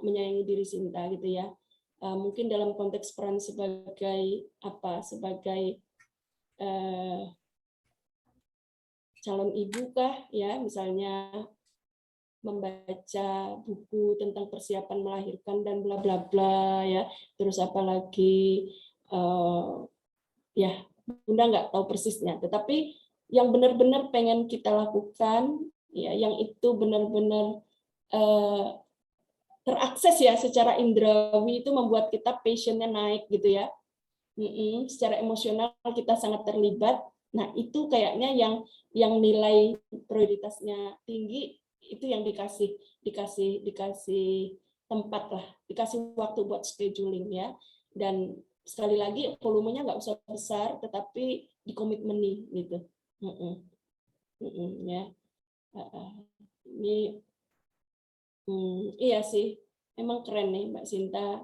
menyayangi diri Sinta gitu ya. Mungkin dalam konteks peran sebagai apa? Sebagai calon ibu kah ya, misalnya membaca buku tentang persiapan melahirkan dan bla bla bla ya, terus apalagi ya Bunda nggak tahu persisnya, tetapi yang benar-benar pengen kita lakukan ya, yang itu benar-benar terakses ya secara indrawi, itu membuat kita passionnya naik gitu ya. Secara emosional kita sangat terlibat. Nah itu kayaknya yang nilai prioritasnya tinggi, itu yang dikasih tempat lah, dikasih waktu buat scheduling ya. Dan sekali lagi volumenya nggak usah besar, tetapi dikomitmeni gitu. Ya. Ini iya sih, emang keren nih Mbak Sinta,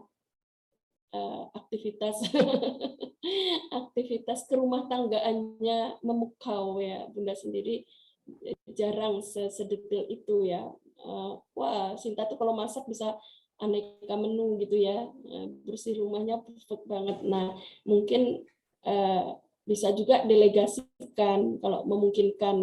aktivitas aktivitas kerumah tanggaannya memukau ya. Bunda sendiri jarang sedetail itu ya. Wah, Sinta tuh kalau masak bisa aneka menu gitu ya, bersih rumahnya perfect banget. Nah mungkin bisa juga delegasikan kalau memungkinkan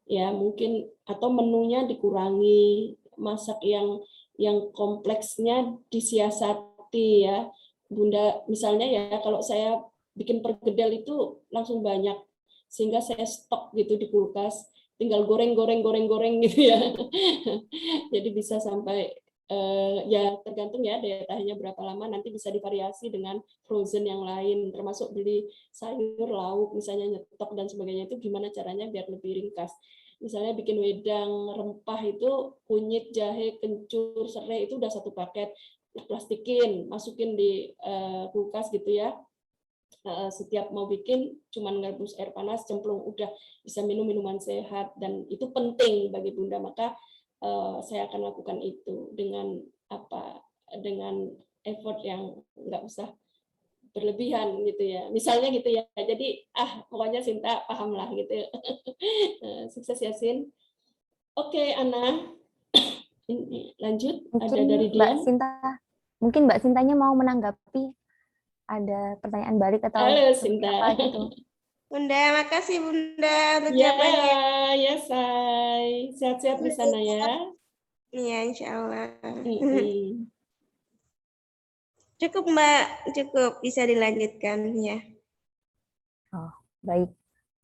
ya mungkin, atau menunya dikurangi, masak yang kompleksnya disiasati ya Bunda. Misalnya ya kalau saya bikin perkedel itu langsung banyak, sehingga saya stok gitu di kulkas, tinggal goreng gitu ya. Jadi bisa sampai ya tergantung ya daya tahannya berapa lama, nanti bisa divariasi dengan frozen yang lain, termasuk beli sayur lauk misalnya nyetok dan sebagainya, itu gimana caranya biar lebih ringkas. Misalnya bikin wedang rempah itu kunyit, jahe, kencur, serai itu udah satu paket, plastikin, masukin di kulkas gitu ya. Setiap mau bikin cuman ngerebus air panas, cemplung, udah bisa minum minuman sehat, dan itu penting bagi Bunda. Maka saya akan lakukan itu dengan dengan effort yang nggak usah berlebihan gitu ya, misalnya gitu ya. Jadi pokoknya Sinta paham lah gitu. Sukses ya Sin. Oke Ana, ini lanjut. Ada dari Dian. Mungkin Mbak Sintanya mau menanggapi, ada pertanyaan balik atau Halo Sinta. apa gitu. Bunda, makasih Bunda untuk Ya, jawabannya. ya say, sehat-sehat di sana ya. Iya, insya Allah. Mm-mm. Cukup Mbak, cukup bisa dilanjutkan ya. Oh, baik.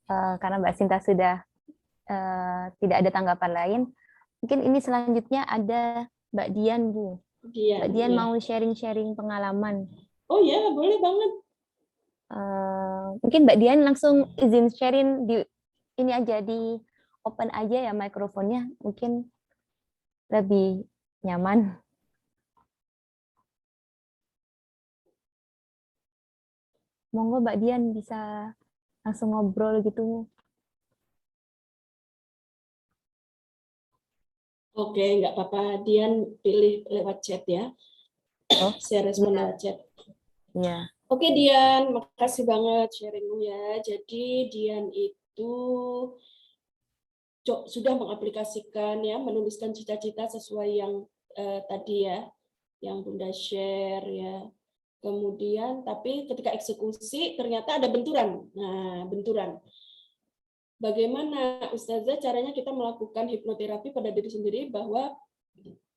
Karena Mbak Sinta sudah tidak ada tanggapan lain, mungkin ini selanjutnya ada Mbak Dian, Bu. Dian, Mbak Dian ya. mau sharing-sharing pengalaman. Oh ya, boleh banget. Mungkin Mbak Dian langsung izin sharing di ini aja, di open aja ya mikrofonnya, mungkin lebih nyaman. Monggo Mbak Dian bisa langsung ngobrol gitu. Oke, nggak apa-apa. Dian pilih lewat chat ya. Oh, Saya respon iya. lewat chat. Iya. Oke Dian, makasih banget sharingmu ya. Jadi Dian itu sudah mengaplikasikan ya, menuliskan cita-cita sesuai yang tadi ya, yang Bunda share ya. Kemudian tapi ketika eksekusi ternyata ada benturan. Nah, benturan. Bagaimana Ustazah caranya kita melakukan hipnoterapi pada diri sendiri bahwa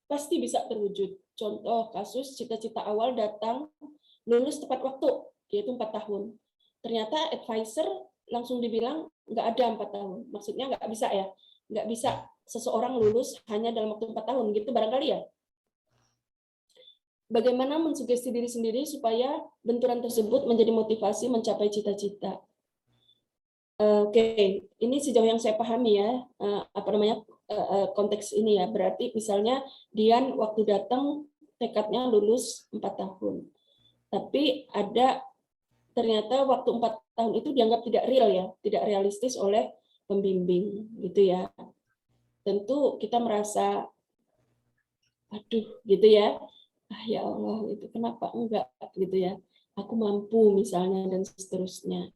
pasti bisa terwujud. Contoh kasus cita-cita awal datang lulus tepat waktu, yaitu 4 tahun. Ternyata advisor langsung dibilang nggak ada 4 tahun. Maksudnya nggak bisa ya, nggak bisa seseorang lulus hanya dalam waktu 4 tahun, gitu barangkali ya. Bagaimana mensugesti diri sendiri supaya benturan tersebut menjadi motivasi mencapai cita-cita. Oke, ini sejauh yang saya pahami ya, konteks ini ya. Berarti misalnya Dian waktu datang tekadnya lulus 4 tahun. Tapi ada ternyata waktu 4 tahun itu dianggap tidak real ya, tidak realistis oleh pembimbing gitu ya. Tentu kita merasa aduh gitu ya. Ya Allah, itu kenapa enggak gitu ya. Aku mampu misalnya dan seterusnya.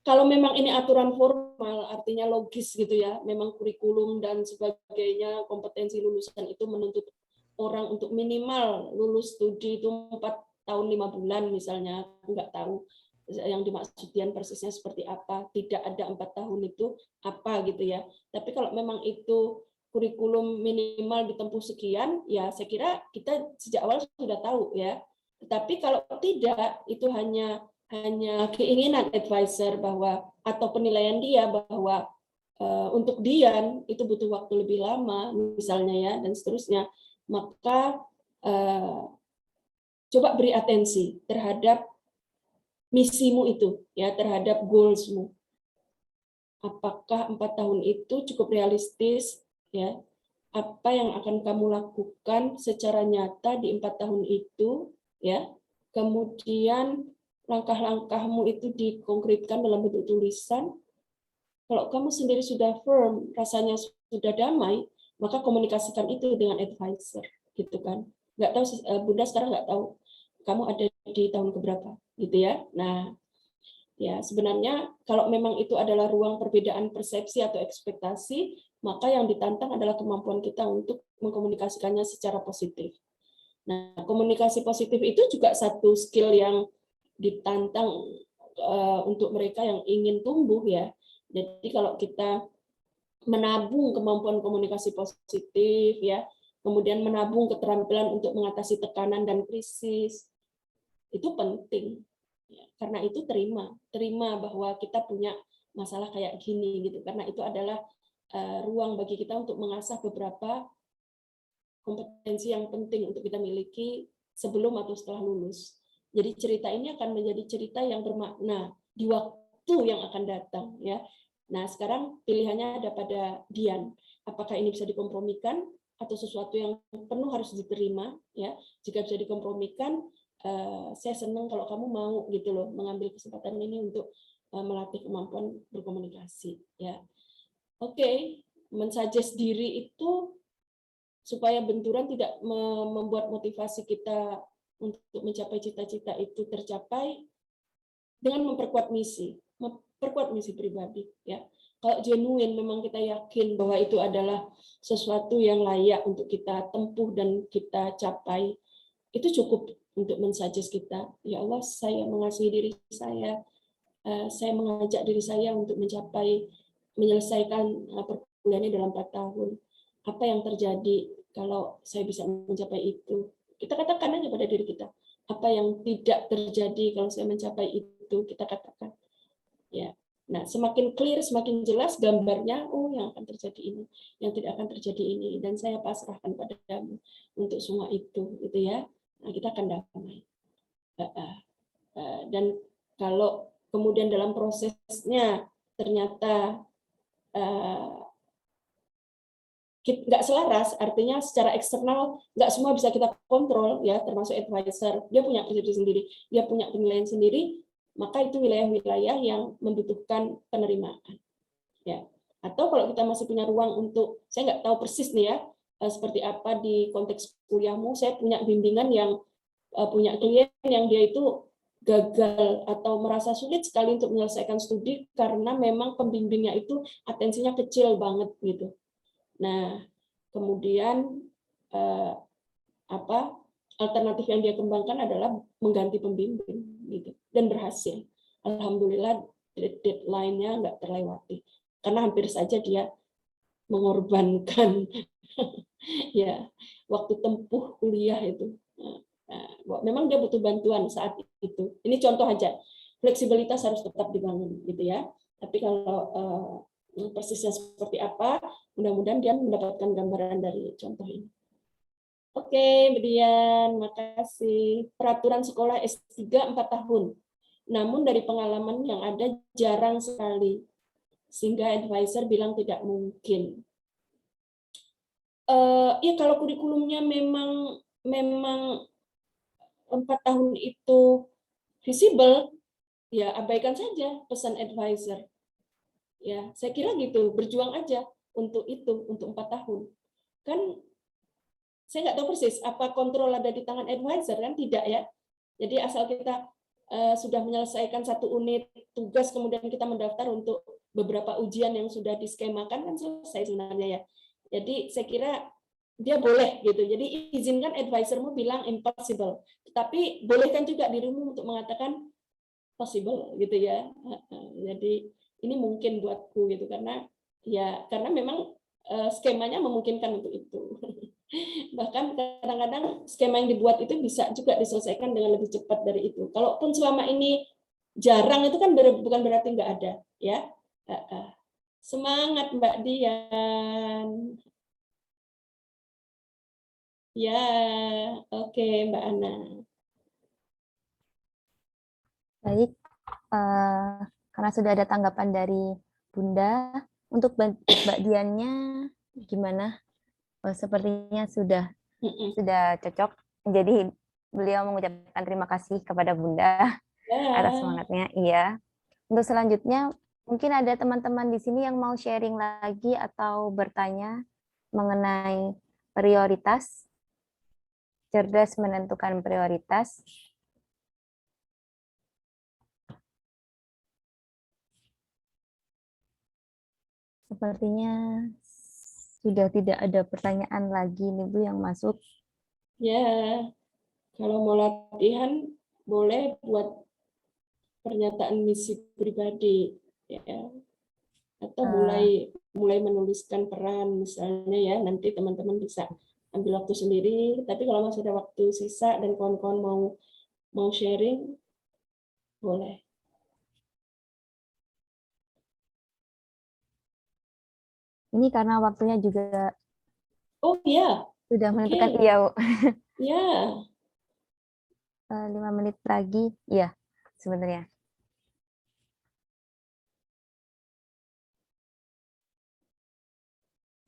Kalau memang ini aturan formal, artinya logis gitu ya, memang kurikulum dan sebagainya, kompetensi lulusan itu menuntut orang untuk minimal lulus studi itu 4 tahun 5 bulan misalnya, aku nggak tahu yang dimaksud Dian persisnya seperti apa, tidak ada 4 tahun itu apa gitu ya. Tapi kalau memang itu kurikulum minimal ditempuh sekian, ya saya kira kita sejak awal sudah tahu ya. Tapi kalau tidak, itu hanya keinginan advisor bahwa atau penilaian dia bahwa untuk Dian itu butuh waktu lebih lama misalnya ya dan seterusnya, maka coba beri atensi terhadap misimu itu ya, terhadap goalsmu. Apakah 4 tahun itu cukup realistis ya? Apa yang akan kamu lakukan secara nyata di 4 tahun itu ya? Kemudian langkah-langkahmu itu dikonkretkan dalam bentuk tulisan. Kalau kamu sendiri sudah firm, rasanya sudah damai, maka komunikasikan itu dengan advisor, gitu kan? Nggak tahu, Bunda sekarang nggak tahu kamu ada di tahun keberapa, gitu ya. Nah, ya sebenarnya kalau memang itu adalah ruang perbedaan persepsi atau ekspektasi, maka yang ditantang adalah kemampuan kita untuk mengkomunikasikannya secara positif. Nah, komunikasi positif itu juga satu skill yang ditantang untuk mereka yang ingin tumbuh ya. Jadi kalau kita menabung kemampuan komunikasi positif ya, kemudian menabung keterampilan untuk mengatasi tekanan dan krisis, itu penting. Ya, karena itu terima bahwa kita punya masalah kayak gini gitu. Karena itu adalah ruang bagi kita untuk mengasah beberapa kompetensi yang penting untuk kita miliki sebelum atau setelah lulus. Jadi cerita ini akan menjadi cerita yang bermakna di waktu yang akan datang ya. Nah, sekarang pilihannya ada pada Dian. Apakah ini bisa dikompromikan atau sesuatu yang penuh harus diterima ya. Jika bisa dikompromikan, saya senang kalau kamu mau gitu loh mengambil kesempatan ini untuk melatih kemampuan berkomunikasi ya. Oke, mensuggest diri itu supaya benturan tidak membuat motivasi kita untuk mencapai cita-cita itu tercapai dengan memperkuat misi pribadi ya. Kalau genuine memang kita yakin bahwa itu adalah sesuatu yang layak untuk kita tempuh dan kita capai, itu cukup untuk mensuggest kita, ya Allah saya mengasihi diri saya mengajak diri saya untuk menyelesaikan perkuliahannya dalam 4 tahun. apa yang terjadi kalau saya bisa mencapai itu. Kita katakan aja pada diri kita, apa yang tidak terjadi kalau saya mencapai itu, kita katakan. Ya. Nah, semakin clear, semakin jelas gambarnya, oh yang akan terjadi ini, yang tidak akan terjadi ini, dan saya pasrahkan padamu untuk semua itu, gitu ya. Nah, kita akan damai. Dan kalau kemudian dalam prosesnya ternyata nggak selaras, artinya secara eksternal nggak semua bisa kita kontrol, ya, termasuk advisor, dia punya persepsi sendiri, dia punya penilaian sendiri, maka itu wilayah-wilayah yang membutuhkan penerimaan, ya. Atau kalau kita masih punya ruang untuk, saya nggak tahu persis nih ya, seperti apa di konteks kuliahmu, saya punya bimbingan yang punya klien yang dia itu gagal atau merasa sulit sekali untuk menyelesaikan studi karena memang pembimbingnya itu atensinya kecil banget gitu. Nah, kemudian alternatif yang dia kembangkan adalah mengganti pembimbing gitu, dan berhasil. Alhamdulillah deadline-nya nggak terlewati karena hampir saja dia mengorbankan ya waktu tempuh kuliah itu. Memang dia butuh bantuan saat itu. Ini contoh aja. Fleksibilitas harus tetap dibangun gitu ya. Tapi kalau persisnya seperti apa, mudah-mudahan dia mendapatkan gambaran dari contoh ini. Oke, Bedian, makasih. Peraturan sekolah S3 4 tahun. Namun dari pengalaman yang ada jarang sekali. Sehingga advisor bilang tidak mungkin. Ya kalau kurikulumnya memang 4 tahun itu visible, ya abaikan saja pesan advisor. Ya, saya kira gitu, berjuang aja untuk itu, untuk 4 tahun. Kan saya nggak tahu persis apa kontrol ada di tangan advisor, kan tidak ya. Jadi asal kita sudah menyelesaikan 1 unit tugas, kemudian kita mendaftar untuk beberapa ujian yang sudah diskemakan, kan selesai sebenarnya ya. Jadi saya kira dia boleh gitu. Jadi izinkan advisormu bilang impossible. Tapi bolehkan juga dirimu untuk mengatakan possible gitu ya. Jadi ini mungkin buatku gitu, karena memang skemanya memungkinkan untuk itu. Bahkan kadang-kadang skema yang dibuat itu bisa juga diselesaikan dengan lebih cepat dari itu. Kalaupun selama ini jarang, itu kan bukan berarti nggak ada, ya. Semangat Mbak Dian. Ya, oke Mbak Ana. Baik, karena sudah ada tanggapan dari Bunda, untuk Mbak Diannya gimana? Sepertinya sudah cocok. Jadi beliau mengucapkan terima kasih kepada Bunda atas semangatnya. Iya. Untuk selanjutnya, mungkin ada teman-teman di sini yang mau sharing lagi atau bertanya mengenai prioritas, cerdas menentukan prioritas. Sepertinya sudah tidak ada pertanyaan lagi nih Bu yang masuk. Ya, kalau mau latihan boleh buat pernyataan misi pribadi, ya, atau mulai menuliskan peran misalnya ya. Nanti teman-teman bisa ambil waktu sendiri. Tapi kalau masih ada waktu sisa dan kawan-kawan mau sharing, boleh. Ini karena waktunya juga Oh iya, sudah menentukan. oke. Iya, Bu. Ya, 5 menit lagi. Iya, sebenarnya.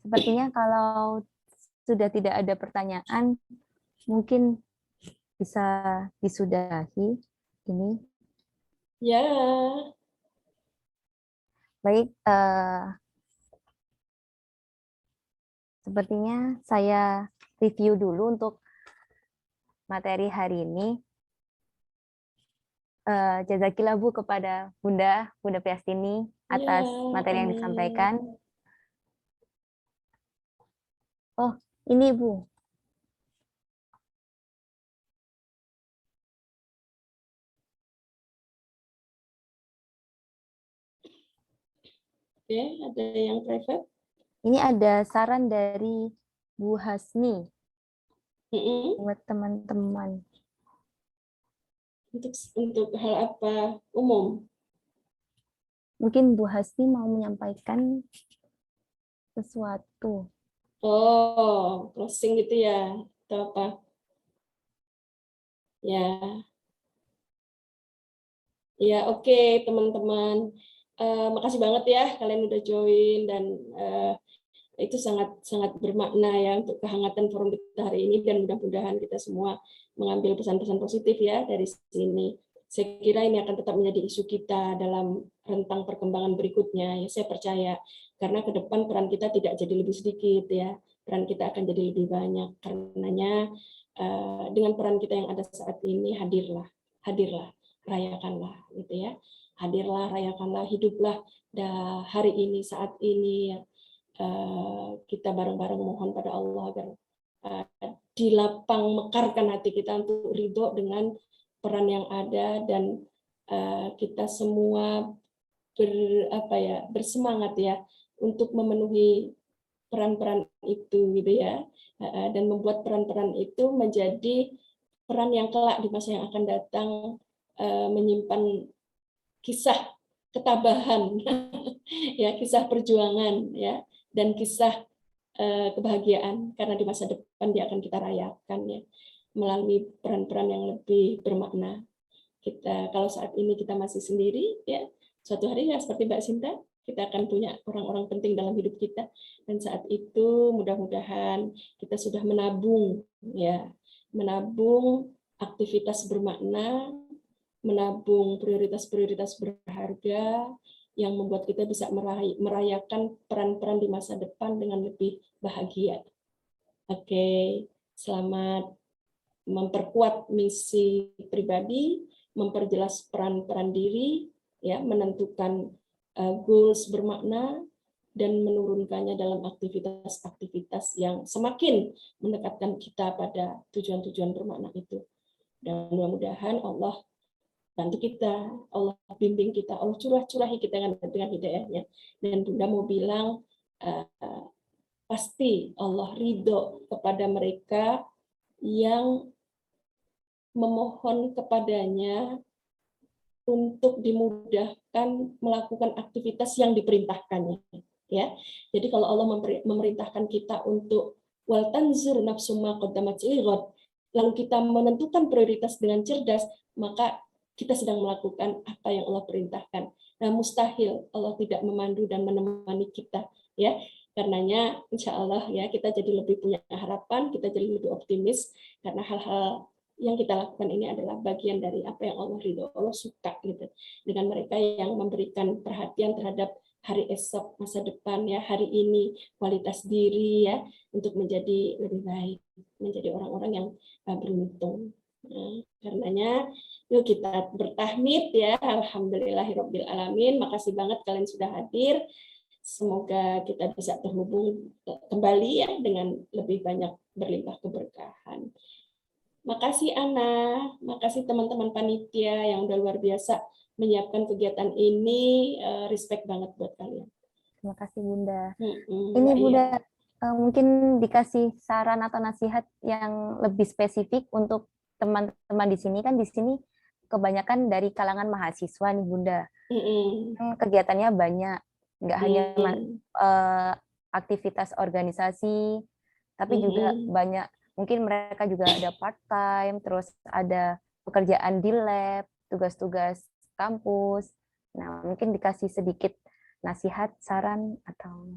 Sepertinya kalau sudah tidak ada pertanyaan, mungkin bisa disudahi ini. ya. Baik, sepertinya saya review dulu untuk materi hari ini. Jazakillah Bu kepada Bunda Piastini atas materi yang disampaikan. Oh, ini Bu. Oke, ada yang private? Ini ada saran dari Bu Hasni Mm-mm. buat teman-teman. Untuk hal apa umum? Mungkin Bu Hasni mau menyampaikan sesuatu. Oh, closing gitu ya, atau apa? Ya, ya oke teman-teman. Makasih banget ya kalian udah join dan itu sangat sangat bermakna ya untuk kehangatan forum kita hari ini dan mudah-mudahan kita semua mengambil pesan-pesan positif ya dari sini. Saya kira ini akan tetap menjadi isu kita dalam rentang perkembangan berikutnya. Ya, saya percaya karena ke depan peran kita tidak jadi lebih sedikit ya, peran kita akan jadi lebih banyak. Karenanya dengan peran kita yang ada saat ini hadirlah, rayakanlah gitu ya. Hadirlah, rayakanlah, hiduplah hari ini, saat ini ya. Kita bareng-bareng mohon pada Allah agar dilapang mekarkan hati kita untuk ridho dengan peran yang ada dan kita semua bersemangat ya untuk memenuhi peran-peran itu gitu ya, dan membuat peran-peran itu menjadi peran yang kelak di masa yang akan datang menyimpan kisah ketabahan ya, kisah perjuangan ya, dan kisah kebahagiaan karena di masa depan dia akan kita rayakan ya melalui peran-peran yang lebih bermakna. Kita kalau saat ini kita masih sendiri ya, suatu hari ya seperti Mbak Sinta kita akan punya orang-orang penting dalam hidup kita dan saat itu mudah-mudahan kita sudah menabung ya, menabung aktivitas bermakna, menabung prioritas-prioritas berharga yang membuat kita bisa merayakan peran-peran di masa depan dengan lebih bahagia. Oke, selamat memperkuat misi pribadi, memperjelas peran-peran diri, ya, menentukan goals bermakna, dan menurunkannya dalam aktivitas-aktivitas yang semakin mendekatkan kita pada tujuan-tujuan bermakna itu. Dan mudah-mudahan Allah bantu kita, Allah bimbing kita, Allah curah-curahi kita dengan hidayahnya. Dan Bunda mau bilang, pasti Allah ridho kepada mereka yang memohon kepadanya untuk dimudahkan melakukan aktivitas yang diperintahkannya. Ya, jadi kalau Allah memerintahkan kita untuk wal tanzur nafsum ma qaddamat lighad, lalu kita menentukan prioritas dengan cerdas, maka kita sedang melakukan apa yang Allah perintahkan. Nah, mustahil Allah tidak memandu dan menemani kita, ya. Karenanya, insya Allah ya kita jadi lebih punya harapan, kita jadi lebih optimis karena hal-hal yang kita lakukan ini adalah bagian dari apa yang Allah ridho, Allah suka gitu. Dengan mereka yang memberikan perhatian terhadap hari esok, masa depan ya, hari ini, kualitas diri ya, untuk menjadi lebih baik, menjadi orang-orang yang beruntung. Nah, karenanya yuk kita bertahmid ya, alhamdulillahirabbil alamin. Makasih banget kalian sudah hadir. Semoga kita bisa terhubung kembali ya dengan lebih banyak berlimpah keberkahan. Makasih Ana, makasih teman-teman panitia yang udah luar biasa menyiapkan kegiatan ini. Respect banget buat kalian. Terima kasih Bunda. Ini Bunda mungkin dikasih saran atau nasihat yang lebih spesifik untuk teman-teman di sini, kan di sini kebanyakan dari kalangan mahasiswa nih Bunda. Kegiatannya banyak, nggak hanya aktivitas organisasi, tapi juga banyak, mungkin mereka juga ada part time, terus ada pekerjaan di lab, tugas-tugas kampus. Nah, mungkin dikasih sedikit nasihat, saran atau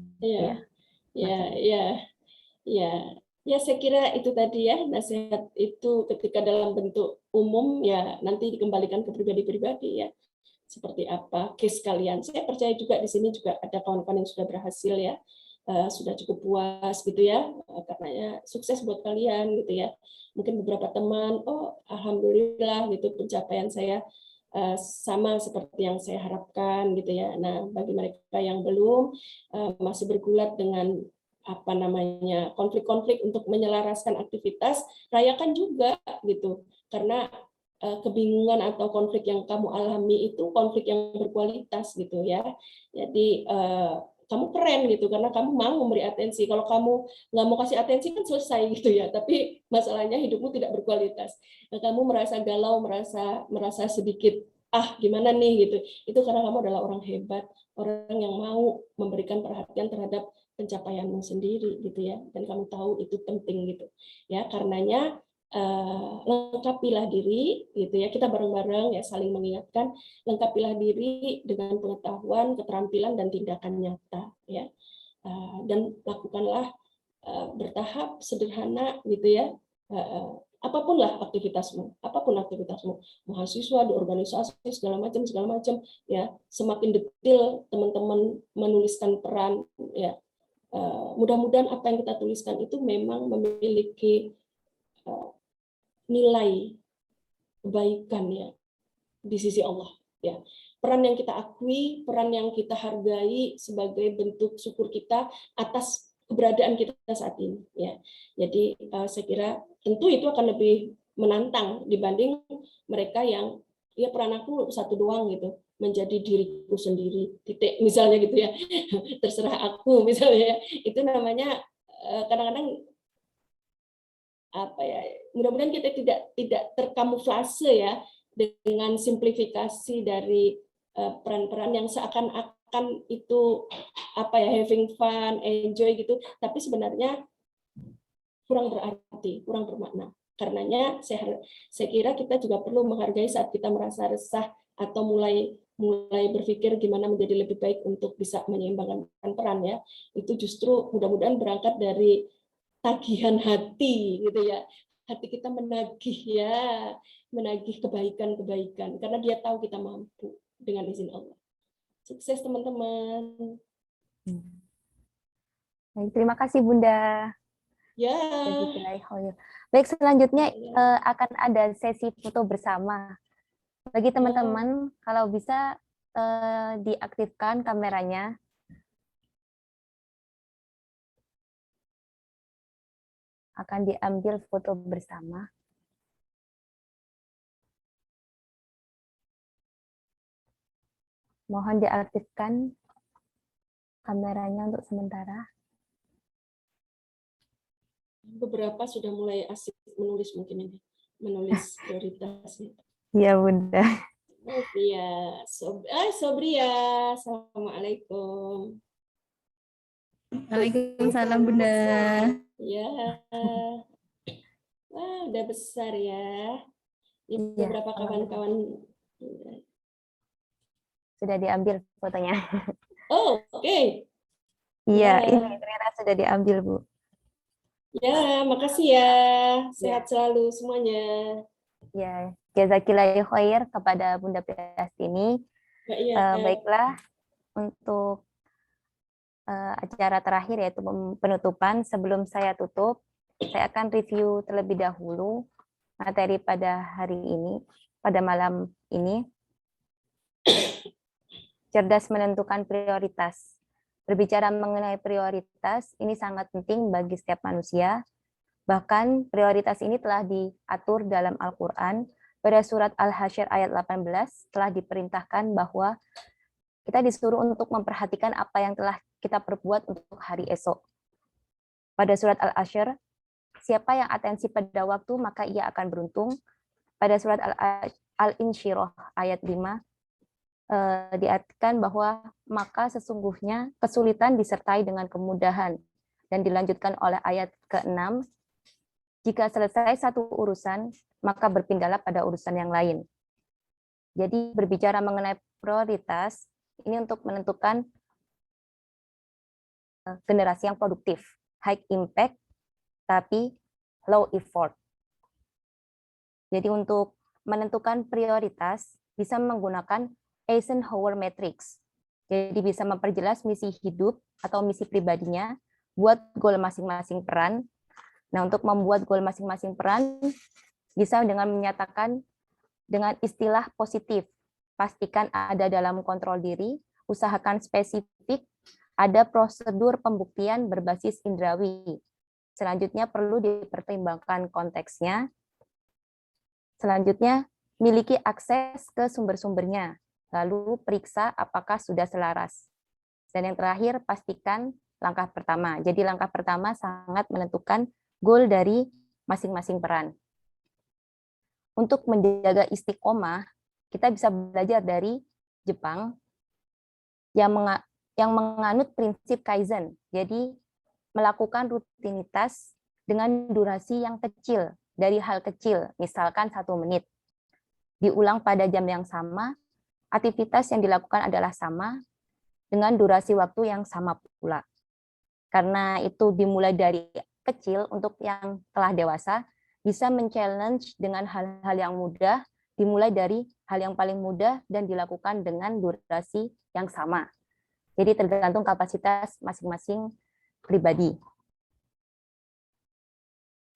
Ya, saya kira itu tadi ya, nasihat itu ketika dalam bentuk umum ya nanti dikembalikan ke pribadi-pribadi ya. Seperti apa case kalian. Saya percaya juga di sini juga ada kawan-kawan yang sudah berhasil ya, sudah cukup puas gitu ya, karena sukses buat kalian gitu ya. Mungkin beberapa teman, oh alhamdulillah gitu pencapaian saya sama seperti yang saya harapkan gitu ya. Nah, bagi mereka yang belum masih bergulat dengan apa namanya konflik-konflik untuk menyelaraskan aktivitas, rayakan juga gitu, karena kebingungan atau konflik yang kamu alami itu konflik yang berkualitas gitu ya. Jadi kamu keren gitu karena kamu mau memberi atensi. Kalau kamu nggak mau kasih atensi kan selesai gitu ya. Tapi masalahnya hidupmu tidak berkualitas. Nah, kamu merasa galau, merasa sedikit gimana nih gitu. Itu karena kamu adalah orang hebat, orang yang mau memberikan perhatian terhadap pencapaianmu sendiri gitu ya. Dan kamu tahu itu penting gitu. Ya, karenanya lengkapilah diri gitu ya, kita bareng-bareng ya saling mengingatkan, lengkapilah diri dengan pengetahuan, keterampilan dan tindakan nyata ya. Dan lakukanlah bertahap, sederhana gitu ya. Apapun aktivitasmu, mahasiswa di organisasi segala macam ya, semakin detail teman-teman menuliskan peran ya. Mudah-mudahan apa yang kita tuliskan itu memang memiliki nilai kebaikan ya di sisi Allah ya. Peran yang kita akui, peran yang kita hargai sebagai bentuk syukur kita atas keberadaan kita saat ini ya. Jadi saya kira tentu itu akan lebih menantang dibanding mereka yang ya peran aku satu doang gitu, menjadi diriku sendiri titik misalnya gitu ya. Terserah aku misalnya ya. Itu namanya kadang-kadang mudah-mudahan kita tidak terkamuflase ya dengan simplifikasi dari peran-peran yang seakan-akan itu having fun, enjoy gitu, tapi sebenarnya kurang berarti, kurang bermakna. Karenanya saya kira kita juga perlu menghargai saat kita merasa resah atau mulai berpikir gimana menjadi lebih baik untuk bisa menyeimbangkan peran ya. Itu justru mudah-mudahan berangkat dari tagihan hati gitu ya, hati kita menagih kebaikan karena dia tahu kita mampu dengan izin Allah. Sukses teman-teman. Baik, terima kasih Bunda. Ya. Baik, selanjutnya akan ada sesi foto bersama. Bagi teman-teman kalau bisa diaktifkan kameranya. Akan diambil foto bersama. Mohon diaktifkan kameranya untuk sementara. Beberapa sudah mulai asik menulis mungkin ini, menulis prioritasnya. Iya Bunda. Iya, Sobria, assalamualaikum. Waalaikumsalam Bunda. Ya, wah udah besar ya. Ini beberapa kawan-kawan sudah diambil fotonya. Oh, oke. Iya, ini ternyata sudah diambil Bu. Ya, makasih ya. Sehat selalu semuanya. Ya, jazakillah khair kepada Bunda Piastini. Baiklah, untuk acara terakhir yaitu penutupan, sebelum saya tutup, saya akan review terlebih dahulu materi pada hari ini, pada malam ini. Cerdas menentukan prioritas. Berbicara mengenai prioritas, ini sangat penting bagi setiap manusia. Bahkan prioritas ini telah diatur dalam Al-Quran. Pada surat Al-Hasyr ayat 18 telah diperintahkan bahwa kita disuruh untuk memperhatikan apa yang telah kita perbuat untuk hari esok. Pada surat Al-Hasyr, siapa yang atensi pada waktu, maka ia akan beruntung. Pada surat Al-Insyirah ayat 5, diartikan bahwa maka sesungguhnya kesulitan disertai dengan kemudahan. Dan dilanjutkan oleh ayat ke-6, jika selesai satu urusan, maka berpindahlah pada urusan yang lain. Jadi berbicara mengenai prioritas, ini untuk menentukan generasi yang produktif, high impact, tapi low effort. Jadi untuk menentukan prioritas, bisa menggunakan Eisenhower Matrix. Jadi bisa memperjelas misi hidup atau misi pribadinya, buat goal masing-masing peran. Nah, untuk membuat goal masing-masing peran, bisa dengan menyatakan dengan istilah positif. Pastikan ada dalam kontrol diri, usahakan spesifik, ada prosedur pembuktian berbasis indrawi. Selanjutnya perlu dipertimbangkan konteksnya. Selanjutnya, miliki akses ke sumber-sumbernya. Lalu periksa apakah sudah selaras. Dan yang terakhir, pastikan langkah pertama. Jadi langkah pertama sangat menentukan goal dari masing-masing peran. Untuk menjaga istiqomah, kita bisa belajar dari Jepang yang menganut prinsip Kaizen. Jadi melakukan rutinitas dengan durasi yang kecil, dari hal kecil, misalkan 1 menit. Diulang pada jam yang sama, aktivitas yang dilakukan adalah sama, dengan durasi waktu yang sama pula. Karena itu dimulai dari kecil, untuk yang telah dewasa, bisa men-challenge dengan hal-hal yang mudah, dimulai dari hal yang paling mudah, dan dilakukan dengan durasi yang sama. Jadi tergantung kapasitas masing-masing pribadi.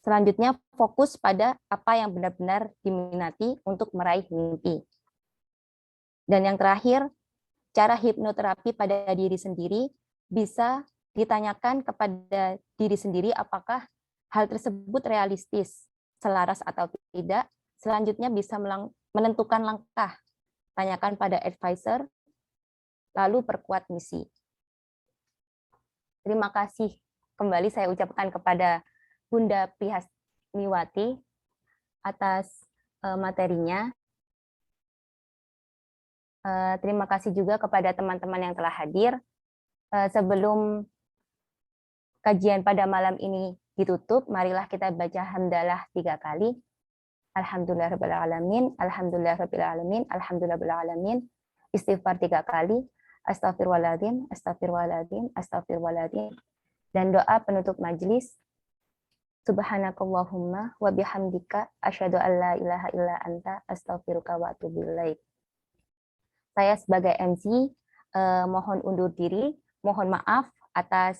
Selanjutnya, fokus pada apa yang benar-benar diminati untuk meraih mimpi. Dan yang terakhir, cara hipnoterapi pada diri sendiri bisa ditanyakan kepada diri sendiri apakah hal tersebut realistis, selaras atau tidak. Selanjutnya bisa menentukan langkah. Tanyakan pada advisor, lalu perkuat misi. Terima kasih kembali saya ucapkan kepada Bunda Prihasniwati atas materinya. Terima kasih juga kepada teman-teman yang telah hadir. Sebelum kajian pada malam ini ditutup, marilah kita baca hamdalah 3 kali. Alhamdulillahirrahmanirrahim, alhamdulillahirrahmanirrahim, alhamdulillahirrahmanirrahim. Istighfar 3 kali. Astagfirullahaladzim, astagfirullahaladzim, astagfirullahaladzim. Dan doa penutup majelis. Subhanakallahumma wa bihamdika asyhadu an la ilaha illa anta astaghfiruka wa atubu ilaik. Saya sebagai MC mohon undur diri, mohon maaf atas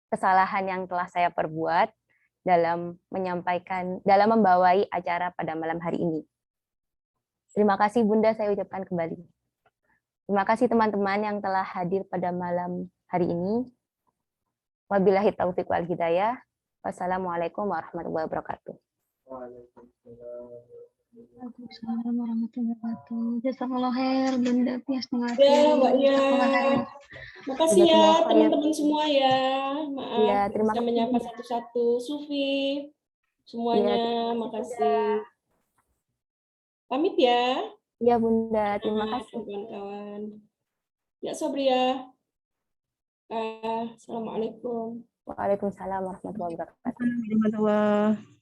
kesalahan yang telah saya perbuat dalam membawai acara pada malam hari ini. Terima kasih Bunda, saya ucapkan kembali. Terima kasih teman-teman yang telah hadir pada malam hari ini. Wabillahi taufiq wal hidayah. Wassalamualaikum warahmatullahi wabarakatuh. Waalaikumsalam warahmatullahi wabarakatuh. Jazakallah khair Bunda Prihasniwati. Ya, Mbak ya. Jazakallah khair. Makasih ya teman-teman semua ya. Maaf, Ya, terima bisa kasih. menyapa satu-satu. Sufi, semuanya, makasih. Pamit ya. Ya Bunda, terima kasih. Kawan-kawan. Ya Sabria. Assalamualaikum. Waalaikumsalam warahmatullahi wabarakatuh. Warahmatullahi wabarakatuh.